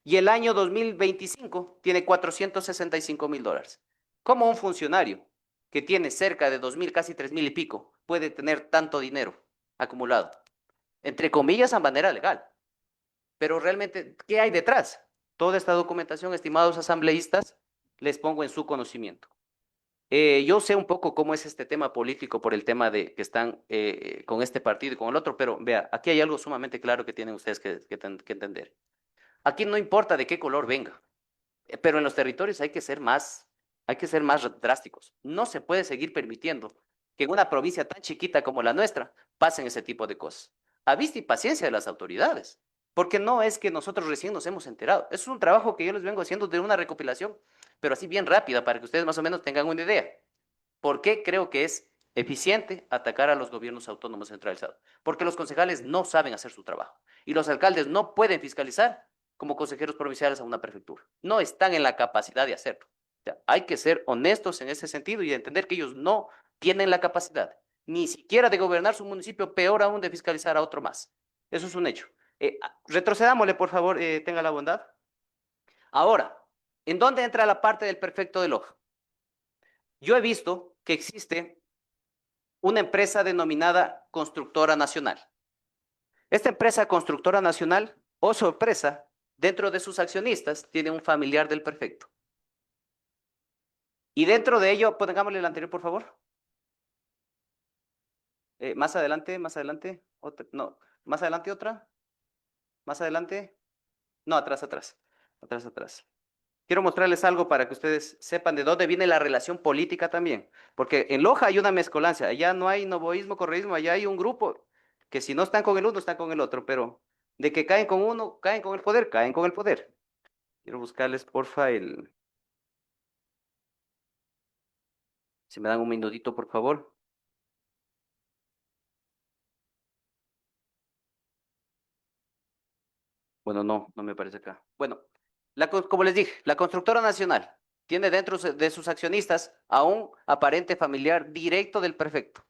[SPEAKER 5] Y el año 2025 tiene $465,000. ¿Cómo un funcionario que tiene cerca de 2,000, casi 3,000 y pico, puede tener tanto dinero acumulado? Entre comillas, a manera legal. Pero realmente, ¿qué hay detrás? Toda esta documentación, estimados asambleístas, les pongo en su conocimiento. Yo sé un poco cómo es este tema político por el tema de que están con este partido y con el otro, pero vea, aquí hay algo sumamente claro que tienen ustedes que entender. Aquí no importa de qué color venga, pero en los territorios hay que ser más drásticos. No se puede seguir permitiendo que en una provincia tan chiquita como la nuestra pasen ese tipo de cosas. A vista y paciencia de las autoridades, porque no es que nosotros recién nos hemos enterado. Eso es un trabajo que yo les vengo haciendo de una recopilación, pero así bien rápida para que ustedes más o menos tengan una idea. ¿Por qué creo que es eficiente atacar a los gobiernos autónomos centralizados? Porque los concejales no saben hacer su trabajo y los alcaldes no pueden fiscalizar como consejeros provinciales a una prefectura. No están en la capacidad de hacerlo. O sea, hay que ser honestos en ese sentido y entender que ellos no tienen la capacidad ni siquiera de gobernar su municipio, peor aún de fiscalizar a otro más. Eso es un hecho. Retrocedámosle, por favor, tenga la bondad. Ahora, ¿en dónde entra la parte del perfecto de Loja? Yo he visto que existe una empresa denominada Constructora Nacional. Esta empresa Constructora Nacional, oh sorpresa, dentro de sus accionistas tiene un familiar del prefecto. Y dentro de ello, pongámosle el anterior, por favor. Más adelante, otra, no, más adelante otra, más adelante, no, atrás. Quiero mostrarles algo para que ustedes sepan de dónde viene la relación política también, porque en Loja hay una mezcolancia, allá no hay novoísmo, correísmo, allá hay un grupo que si no están con el uno, están con el otro, pero de que caen con uno, caen con el poder, caen con el poder. Quiero buscarles, porfa, si me dan un minutito, por favor. Bueno, no me aparece acá. Bueno, como les dije, la Constructora Nacional tiene dentro de sus accionistas a un aparente familiar directo del prefecto.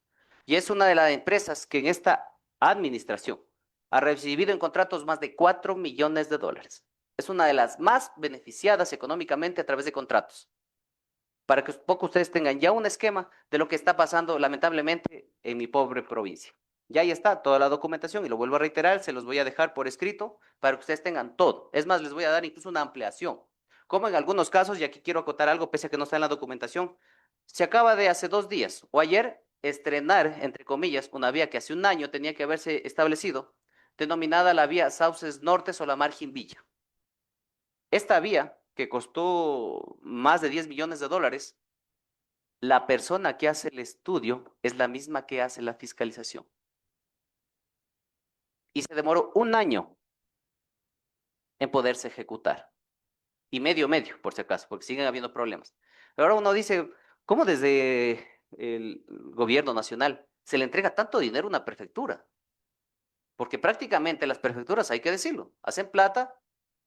[SPEAKER 5] Y es una de las empresas que en esta administración ha recibido en contratos más de $4 millones. Es una de las más beneficiadas económicamente a través de contratos. Para que un poco ustedes tengan ya un esquema de lo que está pasando lamentablemente en mi pobre provincia. Ya ahí está toda la documentación y lo vuelvo a reiterar, se los voy a dejar por escrito para que ustedes tengan todo. Es más, les voy a dar incluso una ampliación. Como en algunos casos, y aquí quiero acotar algo, pese a que no está en la documentación, se acaba de hace 2 días o ayer estrenar, entre comillas, una vía que hace un año tenía que haberse establecido, denominada la vía Sauces Norte o la Margen Villa. Esta vía, que costó más de $10 millones, la persona que hace el estudio es la misma que hace la fiscalización. Y se demoró 1 año en poderse ejecutar. Y medio, por si acaso, porque siguen habiendo problemas. Pero ahora uno dice, ¿cómo desde el gobierno nacional se le entrega tanto dinero a una prefectura? Porque prácticamente las prefecturas, hay que decirlo, hacen plata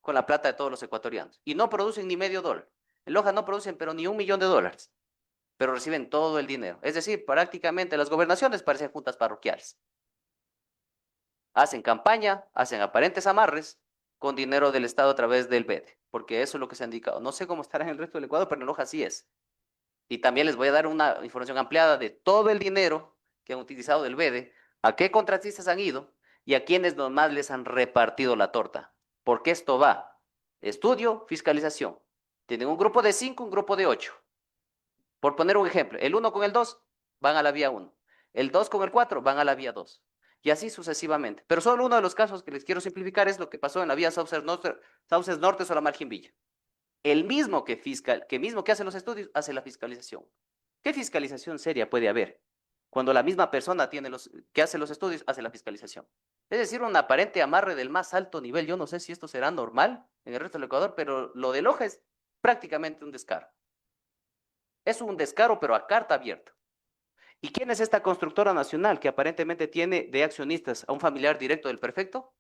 [SPEAKER 5] con la plata de todos los ecuatorianos. Y no producen ni medio dólar. En Loja no producen pero ni $1 millón. Pero reciben todo el dinero. Es decir, prácticamente las gobernaciones parecen juntas parroquiales. Hacen campaña, hacen aparentes amarres con dinero del Estado a través del BEDE, porque eso es lo que se ha indicado. No sé cómo estará en el resto del Ecuador, pero en Loja sí es. Y también les voy a dar una información ampliada de todo el dinero que han utilizado del BEDE, a qué contratistas han ido y a quienes nomás les han repartido la torta. Porque esto va, estudio, fiscalización. Tienen un grupo de 5, un grupo de 8. Por poner un ejemplo, el 1 con el 2 van a la vía 1. El 2 con el 4 van a la vía 2. Y así sucesivamente. Pero solo uno de los casos que les quiero simplificar es lo que pasó en la vía Sauces Norte o la Margen Villa. El mismo que hace los estudios, hace la fiscalización. ¿Qué fiscalización seria puede haber cuando la misma persona que hace los estudios, hace la fiscalización? Es decir, un aparente amarre del más alto nivel. Yo no sé si esto será normal en el resto del Ecuador, pero lo de Loja es prácticamente un descaro. Es un descaro, pero a carta abierta. ¿Y quién es esta constructora nacional que aparentemente tiene de accionistas a un familiar directo del prefecto?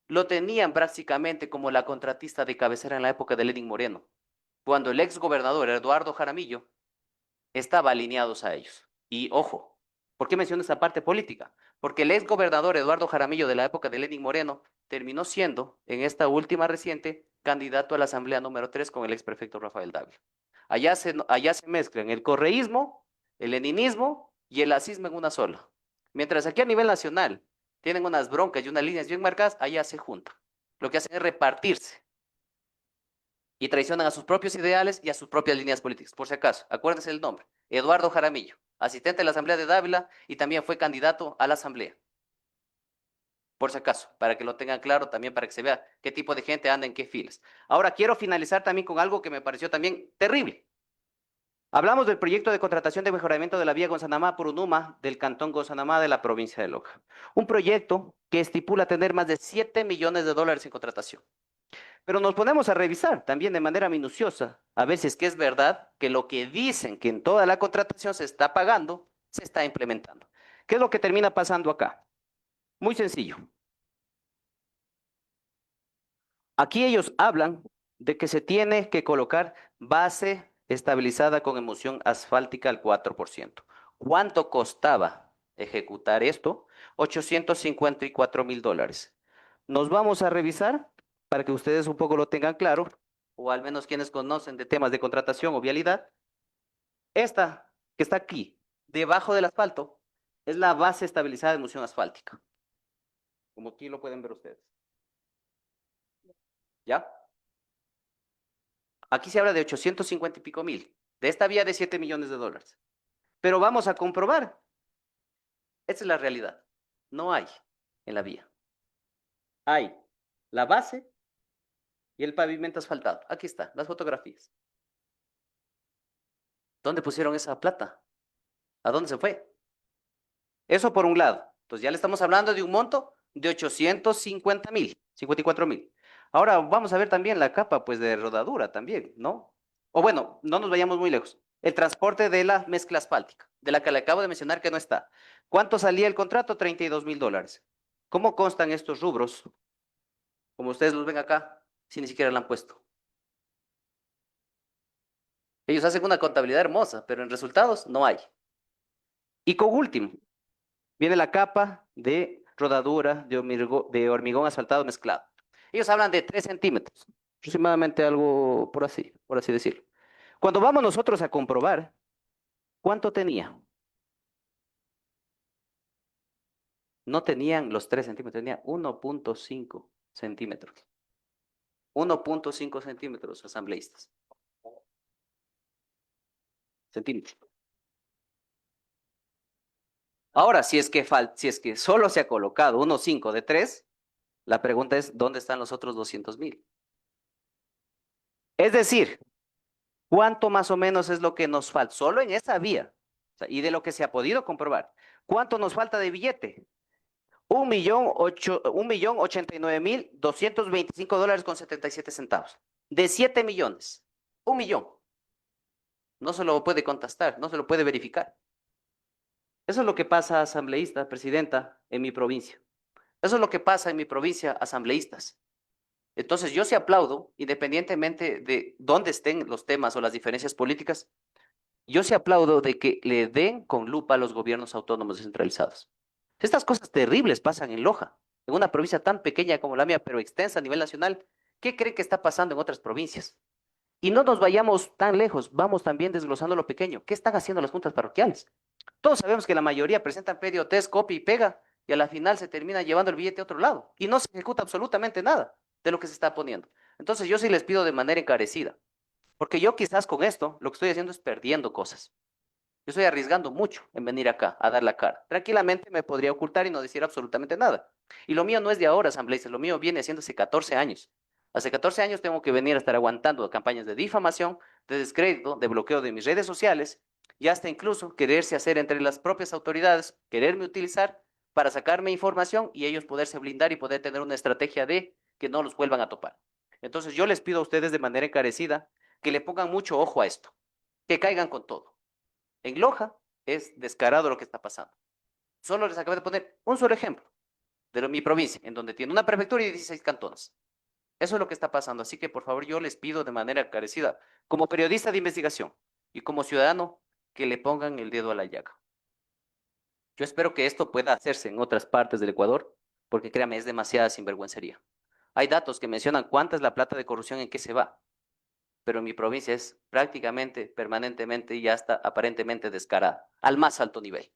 [SPEAKER 5] Lo tenían prácticamente como la contratista de cabecera en la época de Lenín Moreno, cuando el ex gobernador Eduardo Jaramillo estaba alineados a ellos. Y ojo, ¿por qué menciono esa parte política? Porque el ex gobernador Eduardo Jaramillo de la época de Lenín Moreno terminó siendo, en esta última reciente, candidato a la Asamblea número 3 con el ex prefecto Rafael Dávila. Allá se mezclan el correísmo, el leninismo y el lacismo en una sola. Mientras aquí a nivel nacional tienen unas broncas y unas líneas bien marcadas, allá se juntan. Lo que hacen es repartirse y traicionan a sus propios ideales y a sus propias líneas políticas. Por si acaso, acuérdense el nombre, Eduardo Jaramillo, asistente de la Asamblea de Dávila y también fue candidato a la Asamblea. Por si acaso, para que lo tengan claro también, para que se vea qué tipo de gente anda en qué filas. Ahora quiero finalizar también con algo que me pareció también terrible. Hablamos del proyecto de contratación de mejoramiento de la vía Gonzanamá-Purunuma del cantón Gonzanamá de la provincia de Loja. Un proyecto que estipula tener más de 7 millones de dólares en contratación. Pero nos ponemos a revisar también de manera minuciosa a ver si es que es verdad que lo que dicen que en toda la contratación se está pagando, se está implementando. ¿Qué es lo que termina pasando acá? Muy sencillo. Aquí ellos hablan de que se tiene que colocar base estabilizada con emulsión asfáltica al 4%. ¿Cuánto costaba ejecutar esto? $854,000. Nos vamos a revisar para que ustedes un poco lo tengan claro, o al menos quienes conocen de temas de contratación o vialidad. Esta que está aquí, debajo del asfalto, es la base estabilizada de emulsión asfáltica. Como aquí lo pueden ver ustedes. ¿Ya? Aquí se habla de 850 y pico mil, de esta vía de 7 millones de dólares. Pero vamos a comprobar. Esta es la realidad. No hay en la vía. Hay la base y el pavimento asfaltado. Aquí están las fotografías. ¿Dónde pusieron esa plata? ¿A dónde se fue? Eso por un lado. Entonces ya le estamos hablando de un monto de 850,000, 54,000. Ahora vamos a ver también la capa pues de rodadura también, ¿no? O bueno, no nos vayamos muy lejos. El transporte de la mezcla asfáltica, de la que le acabo de mencionar que no está. ¿Cuánto salía el contrato? $32,000. ¿Cómo constan estos rubros? Como ustedes los ven acá, si ni siquiera la han puesto. Ellos hacen una contabilidad hermosa, pero en resultados no hay. Y con último, viene la capa de rodadura de hormigón asfaltado mezclado. Ellos hablan de 3 centímetros, aproximadamente algo por así decirlo. Cuando vamos nosotros a comprobar, ¿cuánto tenía? No tenían los 3 centímetros, tenía 1.5 centímetros. 1.5 centímetros, asambleístas. Centímetros. Ahora, si es que solo se ha colocado 1.5 de 3, la pregunta es, ¿dónde están los otros 200,000? Es decir, ¿cuánto más o menos es lo que nos falta? Solo en esa vía, o sea, y de lo que se ha podido comprobar. ¿Cuánto nos falta de billete? $1,089,225.77. De 7 millones. 1,000,000. No se lo puede contestar, no se lo puede verificar. Eso es lo que pasa, asambleísta, presidenta, en mi provincia. Eso es lo que pasa en mi provincia, asambleístas. Entonces, yo sí aplaudo, independientemente de dónde estén los temas o las diferencias políticas, yo sí aplaudo de que le den con lupa a los gobiernos autónomos descentralizados. Estas cosas terribles pasan en Loja, en una provincia tan pequeña como la mía, pero extensa a nivel nacional. ¿Qué creen que está pasando en otras provincias? Y no nos vayamos tan lejos, vamos también desglosando lo pequeño. ¿Qué están haciendo las juntas parroquiales? Todos sabemos que la mayoría presentan pedido test, copia y pega, y a la final se termina llevando el billete a otro lado, y no se ejecuta absolutamente nada de lo que se está poniendo. Entonces yo sí les pido de manera encarecida, porque yo quizás con esto lo que estoy haciendo es perdiendo cosas. Yo estoy arriesgando mucho en venir acá a dar la cara. Tranquilamente me podría ocultar y no decir absolutamente nada. Y lo mío no es de ahora, asambleístas, lo mío viene haciéndose 14 años. Hace 14 años tengo que venir a estar aguantando campañas de difamación, de descrédito, de bloqueo de mis redes sociales y hasta incluso quererse hacer entre las propias autoridades, quererme utilizar para sacarme información y ellos poderse blindar y poder tener una estrategia de que no los vuelvan a topar. Entonces yo les pido a ustedes de manera encarecida que le pongan mucho ojo a esto, que caigan con todo. En Loja es descarado lo que está pasando. Solo les acabo de poner un solo ejemplo de mi provincia, en donde tiene una prefectura y 16 cantones. Eso es lo que está pasando. Así que, por favor, yo les pido de manera encarecida, como periodista de investigación y como ciudadano, que le pongan el dedo a la llaga. Yo espero que esto pueda hacerse en otras partes del Ecuador, porque créame, es demasiada sinvergüencería. Hay datos que mencionan cuánta es la plata de corrupción, en qué se va, pero en mi provincia es prácticamente, permanentemente y hasta aparentemente descarada, al más alto nivel.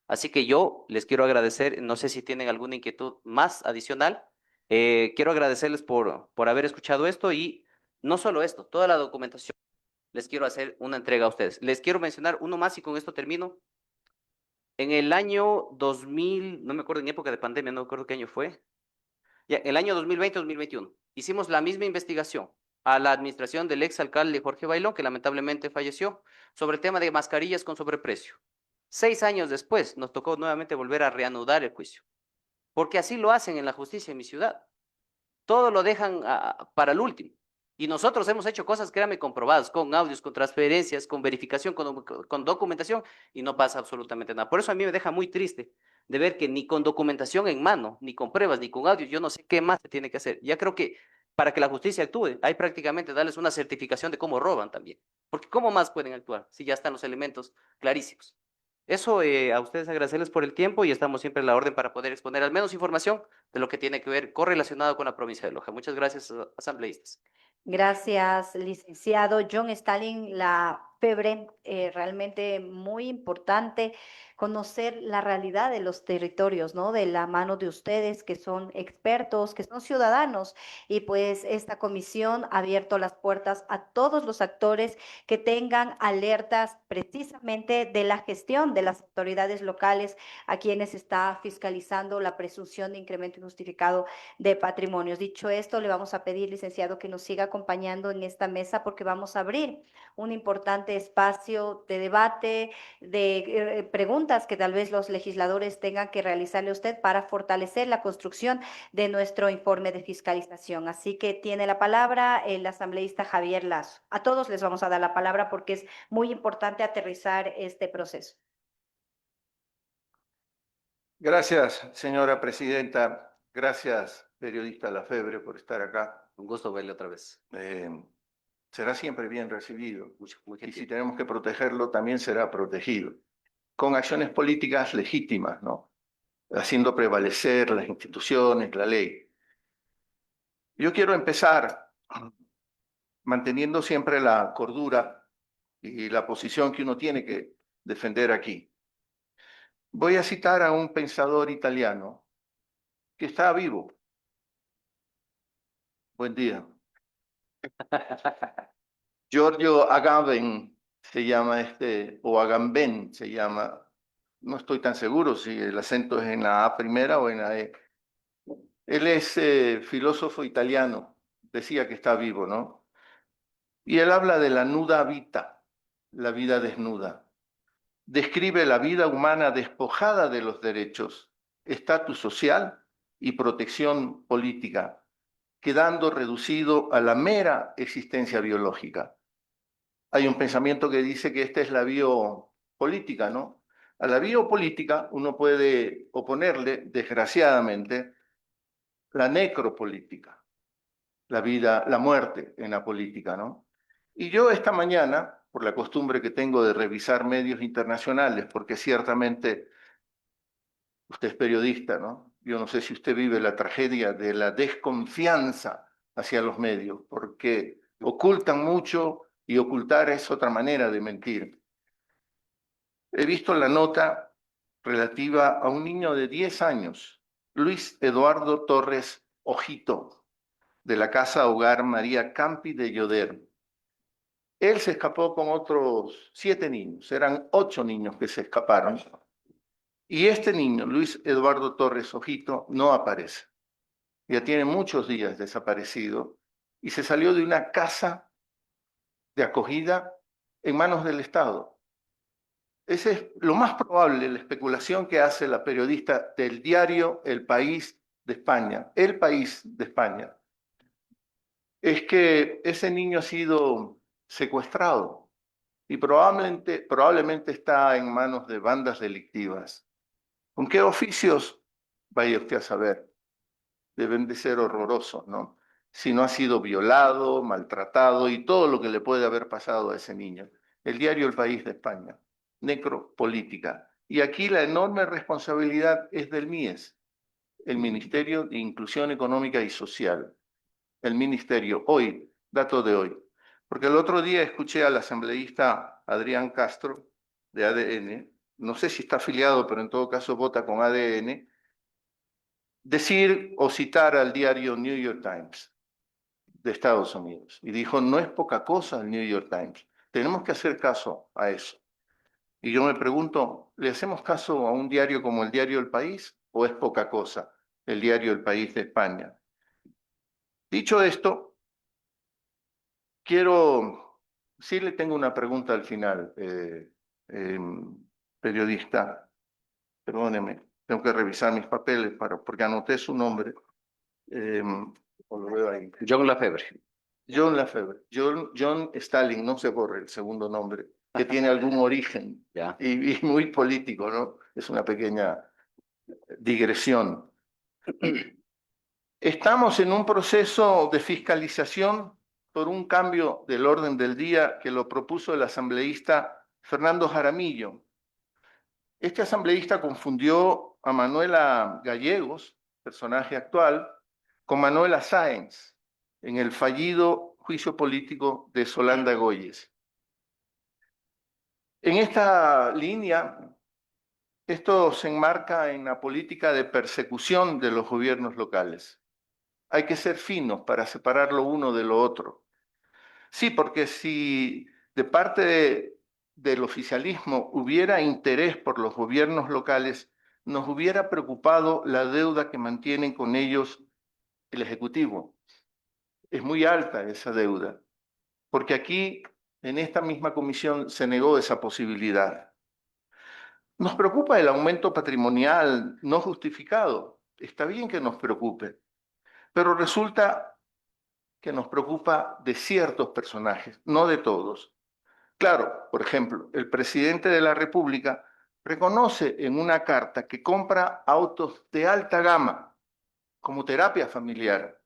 [SPEAKER 5] Así que yo les quiero agradecer, no sé si tienen alguna inquietud más adicional, quiero agradecerles por haber escuchado esto y no solo esto, toda la documentación, les quiero hacer una entrega a ustedes. Les quiero mencionar uno más y con esto termino. En el año 2000, no me acuerdo en época de pandemia, no me acuerdo qué año fue, ya, el año 2020-2021, hicimos la misma investigación a la administración del ex alcalde Jorge Bailón, que lamentablemente falleció, sobre el tema de mascarillas con sobreprecio. 6 años después nos tocó nuevamente volver a reanudar el juicio, porque así lo hacen en la justicia en mi ciudad. Todo lo dejan para el último. Y nosotros hemos hecho cosas, créanme, comprobadas, con audios, con transferencias, con verificación, con documentación, y no pasa absolutamente nada. Por eso a mí me deja muy triste de ver que ni con documentación en mano, ni con pruebas, ni con audios, yo no sé qué más se tiene que hacer. Ya creo que para que la justicia actúe, hay prácticamente darles una certificación de cómo roban también. Porque ¿cómo más pueden actuar si ya están los elementos clarísimos? Eso, a ustedes agradecerles por el tiempo y estamos siempre a la orden para poder exponer al menos información de lo que tiene que ver correlacionado con la provincia de Loja. Muchas gracias, asambleístas.
[SPEAKER 2] Gracias, licenciado John Stalin. La FEBRE, realmente muy importante conocer la realidad de los territorios, ¿no? De la mano de ustedes, que son expertos, que son ciudadanos. Y pues esta comisión ha abierto las puertas a todos los actores que tengan alertas precisamente de la gestión de las autoridades locales, a quienes está fiscalizando la presunción de incremento injustificado de patrimonios. Dicho esto, le vamos a pedir, licenciado, que nos siga acompañando en esta mesa, porque vamos a abrir un importante espacio de debate, de preguntas que tal vez los legisladores tengan que realizarle a usted para fortalecer la construcción de nuestro informe de fiscalización. Así que tiene la palabra el asambleísta Javier Lazo. A todos les vamos a dar la palabra porque es muy importante aterrizar este proceso.
[SPEAKER 10] Gracias, señora presidenta. Gracias, periodista La Febre, por estar acá.
[SPEAKER 5] Un gusto verle otra vez.
[SPEAKER 10] Será siempre bien recibido.
[SPEAKER 5] Muy
[SPEAKER 10] Y si
[SPEAKER 5] gentil.
[SPEAKER 10] tenemos que protegerlo, también será protegido. Con acciones políticas legítimas, ¿no? Haciendo prevalecer las instituciones, la ley. Yo quiero empezar manteniendo siempre la cordura y la posición que uno tiene que defender aquí. Voy a citar a un pensador italiano que está vivo. Buen día. Giorgio Agamben se llama o Agamben se llama. No estoy tan seguro si el acento es en la A primera o en la E. Él es filósofo italiano, decía que está vivo, ¿no? Y él habla de la nuda vita, la vida desnuda. Describe la vida humana despojada de los derechos, estatus social y protección política, quedando reducido a la mera existencia biológica. Hay un pensamiento que dice que esta es la biopolítica, ¿no? A la biopolítica uno puede oponerle, desgraciadamente, la necropolítica, la vida, la muerte en la política, ¿no? Y yo esta mañana, por la costumbre que tengo de revisar medios internacionales, porque ciertamente usted es periodista, ¿no? Yo no sé si usted vive la tragedia de la desconfianza hacia los medios, porque ocultan mucho y ocultar es otra manera de mentir. He visto la nota relativa a un niño de 10 años, Luis Eduardo Torres Ojito, de la Casa Hogar María Campi de Lloder. Él se escapó con otros 7 niños, eran 8 niños que se escaparon. Y este niño, Luis Eduardo Torres Ojito, no aparece. Ya tiene muchos días desaparecido y se salió de una casa de acogida en manos del Estado. Esa es lo más probable, la especulación que hace la periodista del diario El País de España, El País de España, es que ese niño ha sido secuestrado y probablemente está en manos de bandas delictivas. ¿Con qué oficios? Vaya usted a saber. Deben de ser horrorosos, ¿no? Si no ha sido violado, maltratado y todo lo que le puede haber pasado a ese niño. El diario El País de España, necropolítica. Y aquí la enorme responsabilidad es del MIES, el Ministerio de Inclusión Económica y Social. El ministerio, hoy, dato de hoy. Porque el otro día escuché al asambleísta Adrián Castro, de ADN, no sé si está afiliado, pero en todo caso vota con ADN, decir o citar al diario New York Times de Estados Unidos. Y dijo, no es poca cosa el New York Times. Tenemos que hacer caso a eso. Y yo me pregunto, ¿le hacemos caso a un diario como el diario El País o es poca cosa el diario El País de España? Dicho esto, sí le tengo una pregunta al final, periodista, perdóneme, tengo que revisar mis papeles porque anoté su nombre. O lo veo ahí.
[SPEAKER 5] John Lafebre.
[SPEAKER 10] John Lafebre. John Stalin, no se borre el segundo nombre, que tiene algún origen
[SPEAKER 5] Ya.
[SPEAKER 10] y muy político, ¿no? Es una pequeña digresión. Estamos en un proceso de fiscalización por un cambio del orden del día que lo propuso el asambleísta Fernando Jaramillo. Este asambleísta confundió a Manuela Gallegos, personaje actual, con Manuela Sáenz en el fallido juicio político de Solanda Goyes. En esta línea, esto se enmarca en la política de persecución de los gobiernos locales. Hay que ser finos para separar lo uno de lo otro. Sí, porque si de parte del oficialismo hubiera interés por los gobiernos locales, nos hubiera preocupado la deuda que mantienen con ellos el Ejecutivo. Es muy alta esa deuda, porque aquí, en esta misma comisión, se negó esa posibilidad. Nos preocupa el aumento patrimonial no justificado. Está bien que nos preocupe, pero resulta que nos preocupa de ciertos personajes, no de todos. Claro, por ejemplo, el presidente de la República reconoce en una carta que compra autos de alta gama como terapia familiar,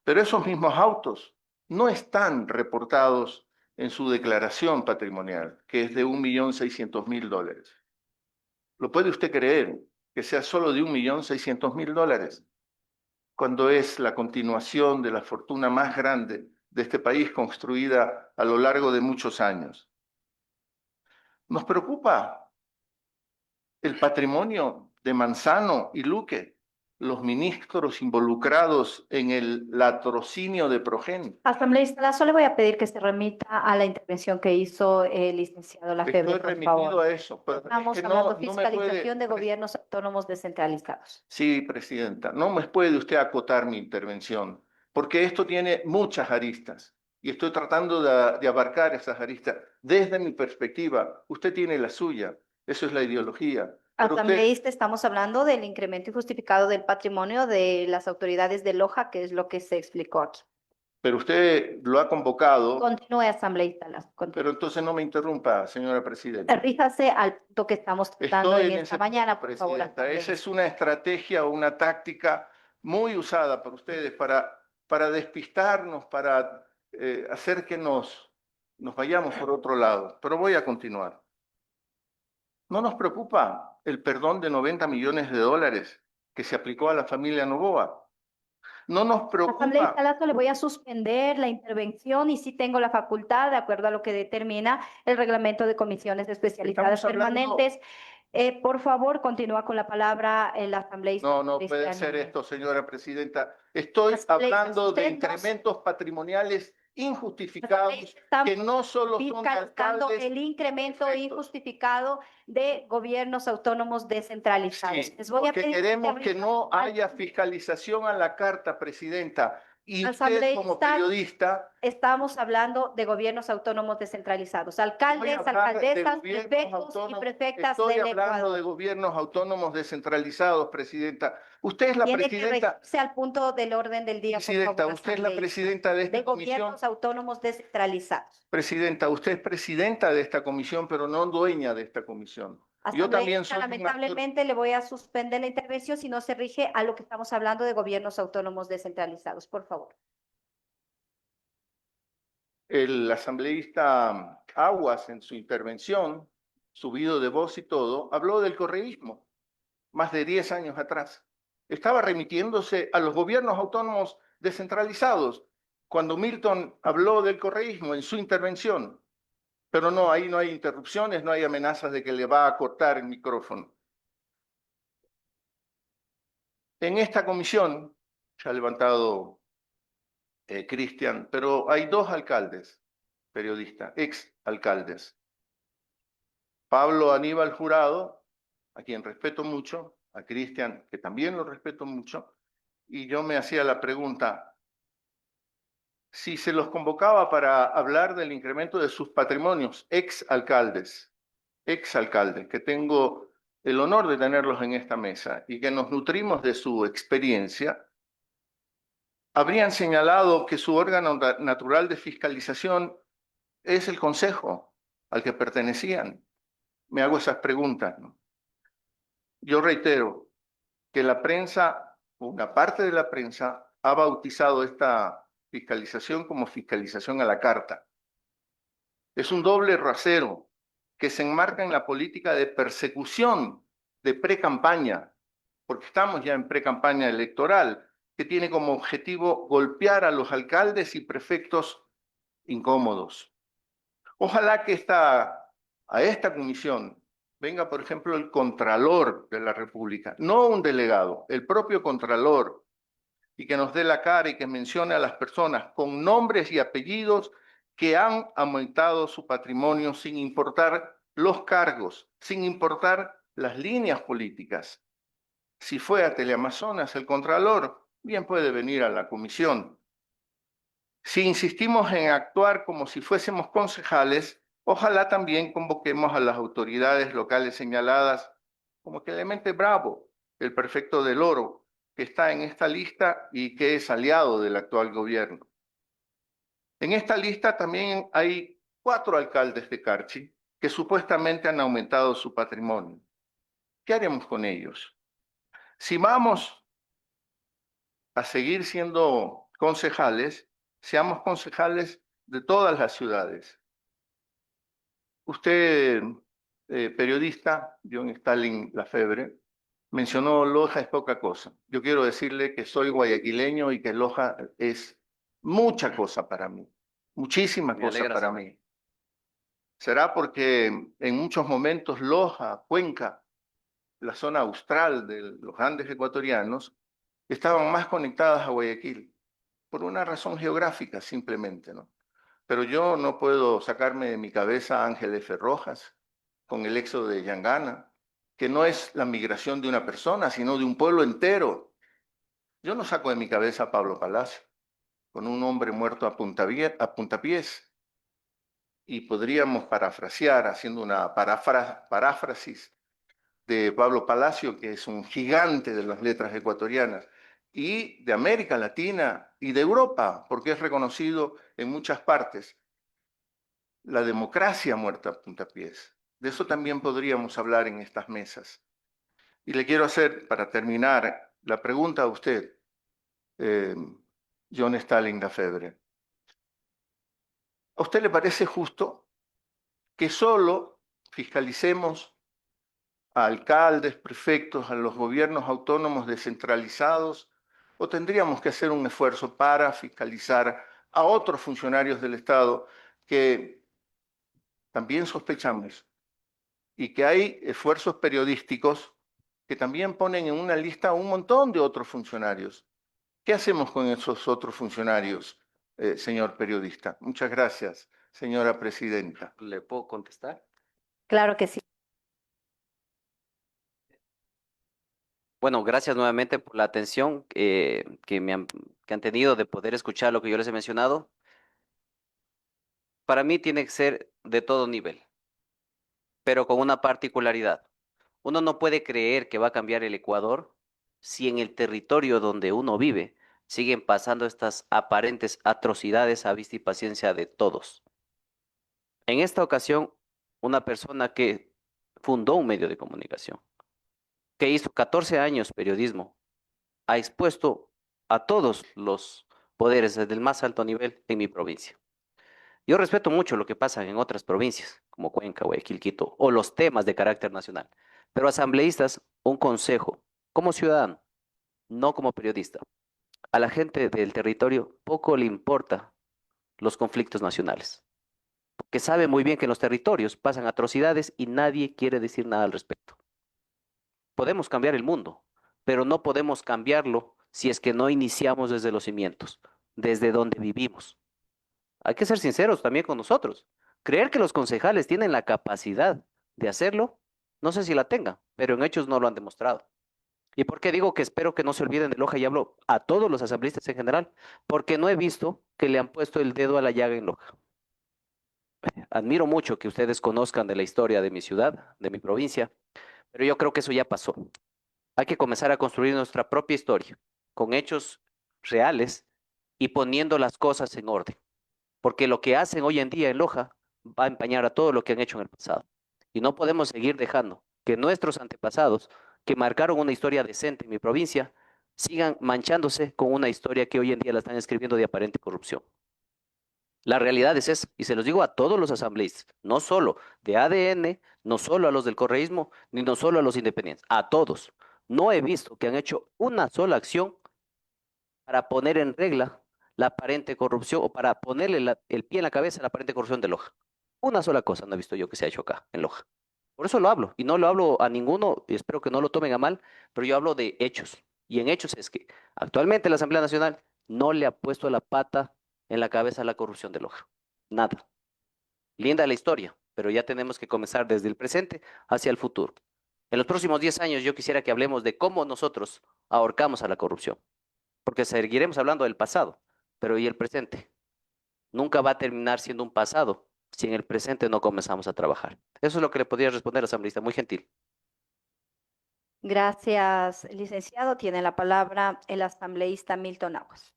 [SPEAKER 10] pero esos mismos autos no están reportados en su declaración patrimonial, que es de $1.600.000. ¿Lo puede usted creer que sea solo de $1.600.000? Cuando es la continuación de la fortuna más grande de este país construida a lo largo de muchos años. Nos preocupa el patrimonio de Manzano y Luque, los ministros involucrados en el latrocinio de Progen.
[SPEAKER 2] Asambleísta Lazo, le voy a pedir que se remita a la intervención que hizo el licenciado Lafebre,
[SPEAKER 10] Estoy
[SPEAKER 2] por
[SPEAKER 10] remitido
[SPEAKER 2] favor.
[SPEAKER 10] a eso, pero
[SPEAKER 2] Estamos
[SPEAKER 10] es que
[SPEAKER 2] hablando
[SPEAKER 10] no me
[SPEAKER 2] fiscalización de
[SPEAKER 10] puede...
[SPEAKER 2] gobiernos autónomos descentralizados.
[SPEAKER 10] Sí, presidenta, no me puede usted acotar mi intervención, porque esto tiene muchas aristas y estoy tratando de abarcar esas aristas desde mi perspectiva. Usted tiene la suya, eso es la ideología. Pero
[SPEAKER 2] Asambleísta, estamos hablando del incremento injustificado del patrimonio de las autoridades de Loja, que es lo que se explicó aquí.
[SPEAKER 10] pero usted lo ha convocado,
[SPEAKER 2] Continúe, asambleísta Lazo. Continúe.
[SPEAKER 10] pero entonces no me interrumpa, señora presidenta.
[SPEAKER 2] Ríjase al punto que estamos tratando
[SPEAKER 10] Estoy
[SPEAKER 2] en
[SPEAKER 10] en
[SPEAKER 2] esta
[SPEAKER 10] ese
[SPEAKER 2] mañana,
[SPEAKER 10] punto,
[SPEAKER 2] por favor,
[SPEAKER 10] presidenta. Esa
[SPEAKER 2] asambleísta.
[SPEAKER 10] es una estrategia o una táctica muy usada por ustedes para despistarnos, para hacer que nos vayamos por otro lado. Pero voy a continuar. ¿No nos preocupa el perdón de $90 millones que se aplicó a la familia Noboa? No nos preocupa...
[SPEAKER 2] Asambleísta Lazo, le voy a suspender la intervención y sí tengo la facultad, de acuerdo a lo que determina el reglamento de comisiones especializadas
[SPEAKER 10] Estamos hablando-
[SPEAKER 2] permanentes. Por favor, continúa con la palabra el asambleísta.
[SPEAKER 10] No puede
[SPEAKER 2] Cristian
[SPEAKER 10] ser
[SPEAKER 2] Núñez.
[SPEAKER 10] esto, señora presidenta. Estoy
[SPEAKER 2] Asambleísta,
[SPEAKER 10] hablando de
[SPEAKER 2] usted no-
[SPEAKER 10] incrementos patrimoniales injustificados
[SPEAKER 2] Estamos
[SPEAKER 10] que no solo son de
[SPEAKER 2] fiscalizando
[SPEAKER 10] alcaldes.
[SPEAKER 2] el incremento
[SPEAKER 10] prefectos.
[SPEAKER 2] injustificado de gobiernos autónomos descentralizados.
[SPEAKER 10] Sí,
[SPEAKER 2] Les voy a
[SPEAKER 10] porque
[SPEAKER 2] pedir
[SPEAKER 10] queremos que no
[SPEAKER 2] al-
[SPEAKER 10] haya fiscalización a la carta, presidenta. Y usted como
[SPEAKER 2] Asambleísta,
[SPEAKER 10] periodista
[SPEAKER 2] estamos hablando de gobiernos autónomos descentralizados, alcaldes,
[SPEAKER 10] voy a hablar de
[SPEAKER 2] alcaldesas,
[SPEAKER 10] gobiernos
[SPEAKER 2] prefectos y
[SPEAKER 10] autónomos.
[SPEAKER 2] prefectas
[SPEAKER 10] Estoy
[SPEAKER 2] del
[SPEAKER 10] hablando de
[SPEAKER 2] Ecuador.
[SPEAKER 10] gobiernos autónomos descentralizados, presidenta. Usted es la
[SPEAKER 2] Tiene que
[SPEAKER 10] presidenta,
[SPEAKER 2] regirse al punto del orden del día, por
[SPEAKER 10] presidenta,
[SPEAKER 2] favor,
[SPEAKER 10] usted es la
[SPEAKER 2] asambleísta.
[SPEAKER 10] presidenta de esta
[SPEAKER 2] De
[SPEAKER 10] comisión.
[SPEAKER 2] gobiernos autónomos descentralizados.
[SPEAKER 10] Presidenta, usted es presidenta de esta comisión, pero no dueña de esta comisión. Yo también
[SPEAKER 2] Asambleísta,
[SPEAKER 10] soy un actor.
[SPEAKER 2] lamentablemente le voy a suspender la intervención si no se rige a lo que estamos hablando de gobiernos autónomos descentralizados, por favor.
[SPEAKER 10] El asambleísta Aguas, en su intervención, subido de voz y todo, habló del correísmo, más de 10 años atrás. Estaba remitiéndose a los gobiernos autónomos descentralizados, cuando Milton habló del correísmo en su intervención. Pero no, ahí no hay interrupciones, no hay amenazas de que le va a cortar el micrófono. En esta comisión, se ha levantado Cristian, pero hay dos alcaldes, periodistas, ex alcaldes. Pablo Aníbal Jurado, a quien respeto mucho, a Cristian, que también lo respeto mucho, y yo me hacía la pregunta, si se los convocaba para hablar del incremento de sus patrimonios, ex alcaldes, que tengo el honor de tenerlos en esta mesa y que nos nutrimos de su experiencia, habrían señalado que su órgano natural de fiscalización es el Consejo al que pertenecían. Me hago esas preguntas, ¿no? Yo reitero que la prensa, una parte de la prensa, ha bautizado esta fiscalización como fiscalización a la carta. Es un doble rasero que se enmarca en la política de persecución de pre-campaña, porque estamos ya en pre-campaña electoral, que tiene como objetivo golpear a los alcaldes y prefectos incómodos. Ojalá que a esta comisión venga, por ejemplo, el Contralor de la República, no un delegado, el propio Contralor, y que nos dé la cara y que mencione a las personas con nombres y apellidos que han aumentado su patrimonio sin importar los cargos, sin importar las líneas políticas. Si fue a Teleamazonas el Contralor, bien puede venir a la comisión. Si insistimos en actuar como si fuésemos concejales, ojalá también convoquemos a las autoridades locales señaladas como Clemente Bravo, el prefecto del Oro, que está en esta lista y que es aliado del actual gobierno. En esta lista también hay 4 alcaldes de Carchi que supuestamente han aumentado su patrimonio. ¿Qué haremos con ellos? Si vamos a seguir siendo concejales, seamos concejales de todas las ciudades. Usted, periodista, John Stalin Lafebre, mencionó Loja es poca cosa. Yo quiero decirle que soy guayaquileño y que Loja es mucha cosa para mí, muchísima
[SPEAKER 5] Me
[SPEAKER 10] cosa
[SPEAKER 5] alegra
[SPEAKER 10] para
[SPEAKER 5] saber.
[SPEAKER 10] mí. Será porque en muchos momentos Loja, Cuenca, la zona austral de los Andes ecuatorianos, estaban más conectadas a Guayaquil, por una razón geográfica simplemente, ¿no? Pero yo no puedo sacarme de mi cabeza a Ángel F. Rojas con el éxodo de Yangana, que no es la migración de una persona, sino de un pueblo entero. Yo no saco de mi cabeza a Pablo Palacio, con un hombre muerto a puntapiés. Y podríamos parafrasear, haciendo una paráfrasis de Pablo Palacio, que es un gigante de las letras ecuatorianas, y de América Latina y de Europa, porque es reconocido en muchas partes. La democracia muerta a puntapiés. De eso también podríamos hablar en estas mesas. Y le quiero hacer, para terminar, la pregunta a usted, John Stalin Lafebre. ¿A usted le parece justo que solo fiscalicemos a alcaldes, prefectos, a los gobiernos autónomos descentralizados, o tendríamos que hacer un esfuerzo para fiscalizar a otros funcionarios del Estado que también sospechamos y que hay esfuerzos periodísticos que también ponen en una lista a un montón de otros funcionarios? ¿Qué hacemos con esos otros funcionarios, señor periodista? Muchas gracias, señora presidenta.
[SPEAKER 5] ¿Le puedo contestar?
[SPEAKER 2] Claro que sí.
[SPEAKER 5] Bueno. Bueno, gracias nuevamente por la atención que han tenido de poder escuchar lo que yo les he mencionado. Para mí tiene que ser de todo nivel, pero con una particularidad. Uno no puede creer que va a cambiar el Ecuador si en el territorio donde uno vive siguen pasando estas aparentes atrocidades a vista y paciencia de todos. En esta ocasión, una persona que fundó un medio de comunicación, que hizo 14 años periodismo, ha expuesto a todos los poderes desde el más alto nivel en mi provincia. Yo respeto mucho lo que pasa en otras provincias, como Cuenca, Guayaquil, Quito, o los temas de carácter nacional. Pero asambleístas, un consejo, como ciudadano, no como periodista. A la gente del territorio poco le importa los conflictos nacionales, porque sabe muy bien que en los territorios pasan atrocidades y nadie quiere decir nada al respecto. Podemos cambiar el mundo, pero no podemos cambiarlo si es que no iniciamos desde los cimientos, desde donde vivimos. Hay que ser sinceros también con nosotros. Creer que los concejales tienen la capacidad de hacerlo, no sé si la tengan, pero en hechos no lo han demostrado. ¿Y por qué digo que espero que no se olviden de Loja y hablo a todos los asambleístas en general? Porque no he visto que le han puesto el dedo a la llaga en Loja. Admiro mucho que ustedes conozcan de la historia de mi ciudad, de mi provincia, pero yo creo que eso ya pasó. Hay que comenzar a construir nuestra propia historia, con hechos reales y poniendo las cosas en orden. Porque lo que hacen hoy en día en Loja va a empañar a todo lo que han hecho en el pasado. Y no podemos seguir dejando que nuestros antepasados, que marcaron una historia decente en mi provincia, sigan manchándose con una historia que hoy en día la están escribiendo de aparente corrupción. La realidad es esa, y se los digo a todos los asambleístas, no solo de ADN, no solo a los del correísmo, ni no solo a los independientes, a todos. No he visto que han hecho una sola acción para poner en regla la aparente corrupción o para ponerle el pie en la cabeza a la aparente corrupción de Loja. Una sola cosa no he visto yo que se ha hecho acá, en Loja. Por eso lo hablo, y no lo hablo a ninguno, y espero que no lo tomen a mal, pero yo hablo de hechos. Y en hechos es que actualmente la Asamblea Nacional no le ha puesto la pata en la cabeza a la corrupción de Loja. Nada. Linda la historia, pero ya tenemos que comenzar desde el presente hacia el futuro. En los próximos 10 años yo quisiera que hablemos de cómo nosotros ahorcamos a la corrupción, porque seguiremos hablando del pasado, pero ¿y el presente? Nunca va a terminar siendo un pasado si en el presente no comenzamos a trabajar. Eso es lo que le podría responder, asambleísta, muy gentil.
[SPEAKER 2] Gracias, licenciado. Tiene la palabra el asambleísta Milton Aguas.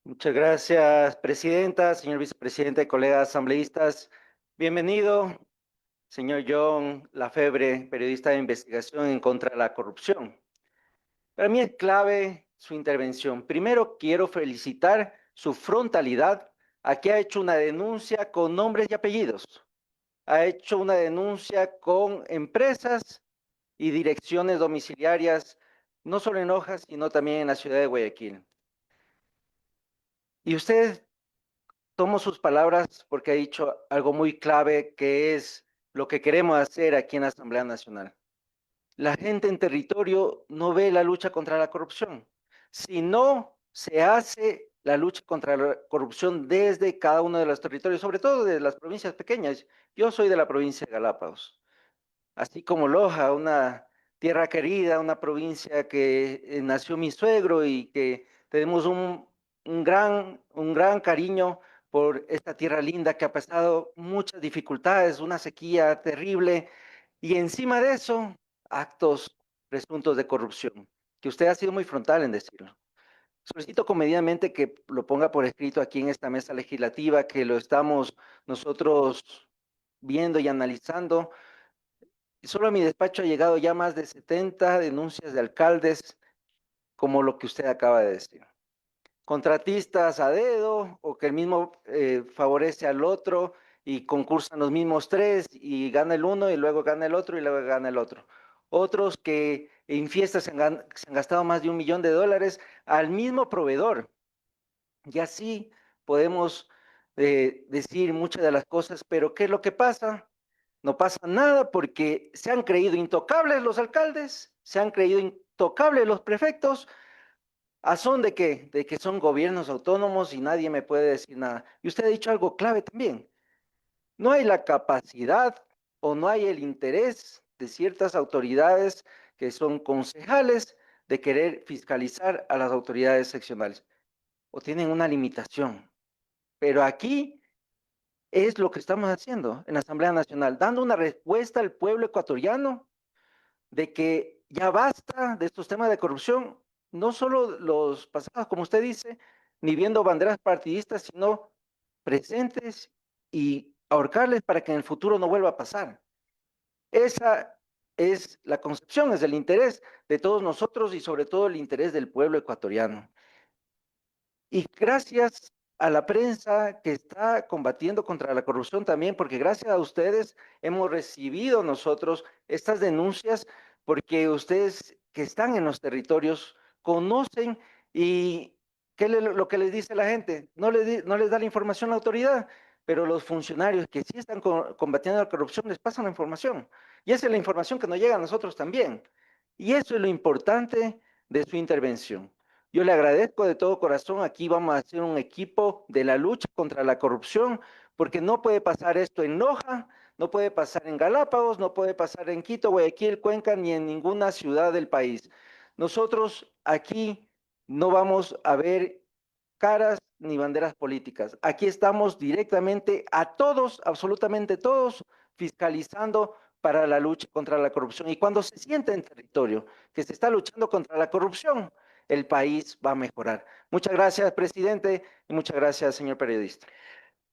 [SPEAKER 4] Muchas gracias, presidenta, señor vicepresidente, colegas asambleístas. Bienvenido, señor John Lafebre, periodista de investigación en contra de la corrupción. Para mí es clave su intervención. Primero, quiero felicitar su frontalidad a que ha hecho una denuncia con nombres y apellidos. Ha hecho una denuncia con empresas y direcciones domiciliarias, no solo en Loja, sino también en la ciudad de Guayaquil. Y usted tomo sus palabras porque ha dicho algo muy clave que es lo que queremos hacer aquí en la Asamblea Nacional. La gente en territorio no ve la lucha contra la corrupción. Si no se hace la lucha contra la corrupción desde cada uno de los territorios, sobre todo de las provincias pequeñas. Yo soy de la provincia de Galápagos, así como Loja, una tierra querida, una provincia que nació mi suegro y que tenemos un gran cariño por esta tierra linda que ha pasado muchas dificultades, una sequía terrible y encima de eso, actos presuntos de corrupción, que usted ha sido muy frontal en decirlo. Solicito comedidamente que lo ponga por escrito aquí en esta mesa legislativa, que lo estamos nosotros viendo y analizando. Solo a mi despacho ha llegado ya más de 70 denuncias de alcaldes, como lo que usted acaba de decir. Contratistas a dedo o que el mismo favorece al otro y concursan los mismos tres y gana el uno y luego gana el otro y luego gana el otro. Otros que en fiestas se han gastado más de $1 millón al mismo proveedor. Y así podemos decir muchas de las cosas, pero ¿qué es lo que pasa? No pasa nada porque se han creído intocables los alcaldes, se han creído intocables los prefectos. ¿A son de qué? De que son gobiernos autónomos y nadie me puede decir nada. Y usted ha dicho algo clave también. No hay la capacidad o no hay el interés de ciertas autoridades que son concejales, de querer fiscalizar a las autoridades seccionales, o tienen una limitación. Pero aquí es lo que estamos haciendo en la Asamblea Nacional, dando una respuesta al pueblo ecuatoriano de que ya basta de estos temas de corrupción, no solo los pasados, como usted dice, ni viendo banderas partidistas, sino presentes y ahorcarles para que en el futuro no vuelva a pasar. Esa es la concepción, es el interés de todos nosotros y sobre todo el interés del pueblo ecuatoriano. Y gracias a la prensa que está combatiendo contra la corrupción también, porque gracias a ustedes hemos recibido nosotros estas denuncias, porque ustedes que están en los territorios conocen y lo que les dice la gente, no les da la información a la autoridad, pero los funcionarios que sí están combatiendo la corrupción les pasan la información. Y esa es la información que nos llega a nosotros también. Y eso es lo importante de su intervención. Yo le agradezco de todo corazón. Aquí vamos a hacer un equipo de la lucha contra la corrupción, porque no puede pasar esto en Loja, no puede pasar en Galápagos, no puede pasar en Quito, Guayaquil, Cuenca, ni en ninguna ciudad del país. Nosotros aquí no vamos a ver caras ni banderas políticas. Aquí estamos directamente a todos, absolutamente todos, fiscalizando para la lucha contra la corrupción. Y cuando se siente en territorio que se está luchando contra la corrupción, el país va a mejorar. Muchas gracias, presidente, y muchas gracias, señor periodista.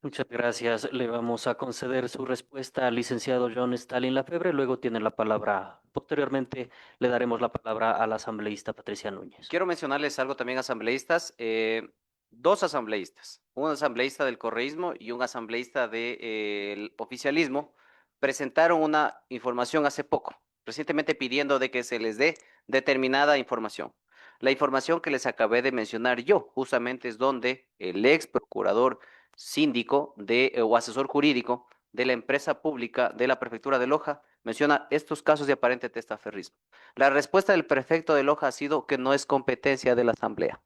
[SPEAKER 11] Muchas gracias. Le vamos a conceder su respuesta al licenciado John Stalin Lafebre. Luego tiene la palabra. Posteriormente le daremos la palabra a la asambleísta Patricia Núñez.
[SPEAKER 5] Quiero mencionarles algo también, asambleístas. Dos asambleístas, un asambleísta del correísmo y un asambleísta del oficialismo, presentaron una información hace poco, recientemente pidiendo de que se les dé determinada información. La información que les acabé de mencionar yo, justamente es donde el ex procurador síndico o asesor jurídico de la empresa pública de la prefectura de Loja menciona estos casos de aparente testaferrismo. La respuesta del prefecto de Loja ha sido que no es competencia de la asamblea.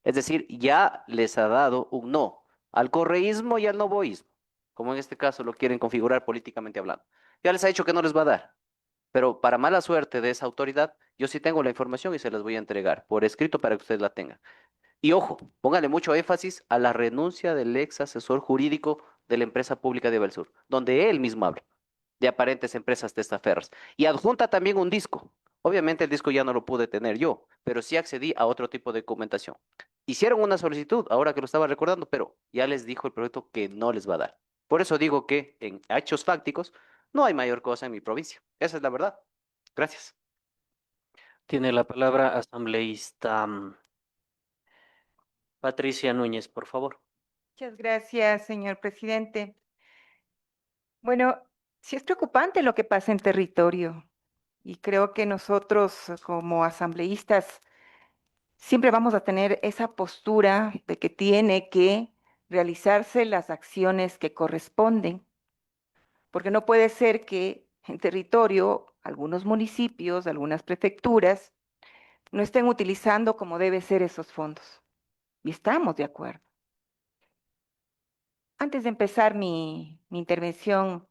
[SPEAKER 5] Es decir, ya les ha dado un no al correísmo y al novoísmo, como en este caso lo quieren configurar políticamente hablando. Ya les ha dicho que no les va a dar, pero para mala suerte de esa autoridad, yo sí tengo la información y se las voy a entregar por escrito para que ustedes la tengan. Y ojo, póngale mucho énfasis a la renuncia del ex asesor jurídico de la empresa pública de Belsur, donde él mismo habla de aparentes empresas testaferras. Y adjunta también un disco. Obviamente el disco ya no lo pude tener yo, pero sí accedí a otro tipo de documentación. Hicieron una solicitud, ahora que lo estaba recordando, pero ya les dijo el proyecto que no les va a dar. Por eso digo que en hechos fácticos no hay mayor cosa en mi provincia. Esa es la verdad. Gracias.
[SPEAKER 11] Tiene la palabra asambleísta Patricia Núñez, por favor.
[SPEAKER 3] Muchas gracias, señor presidente. Bueno, sí es preocupante lo que pasa en territorio y creo que nosotros como asambleístas siempre vamos a tener esa postura de que tiene que realizarse las acciones que corresponden, porque no puede ser que en territorio algunos municipios, algunas prefecturas no estén utilizando como debe ser esos fondos. Y estamos de acuerdo. Antes de empezar mi intervención,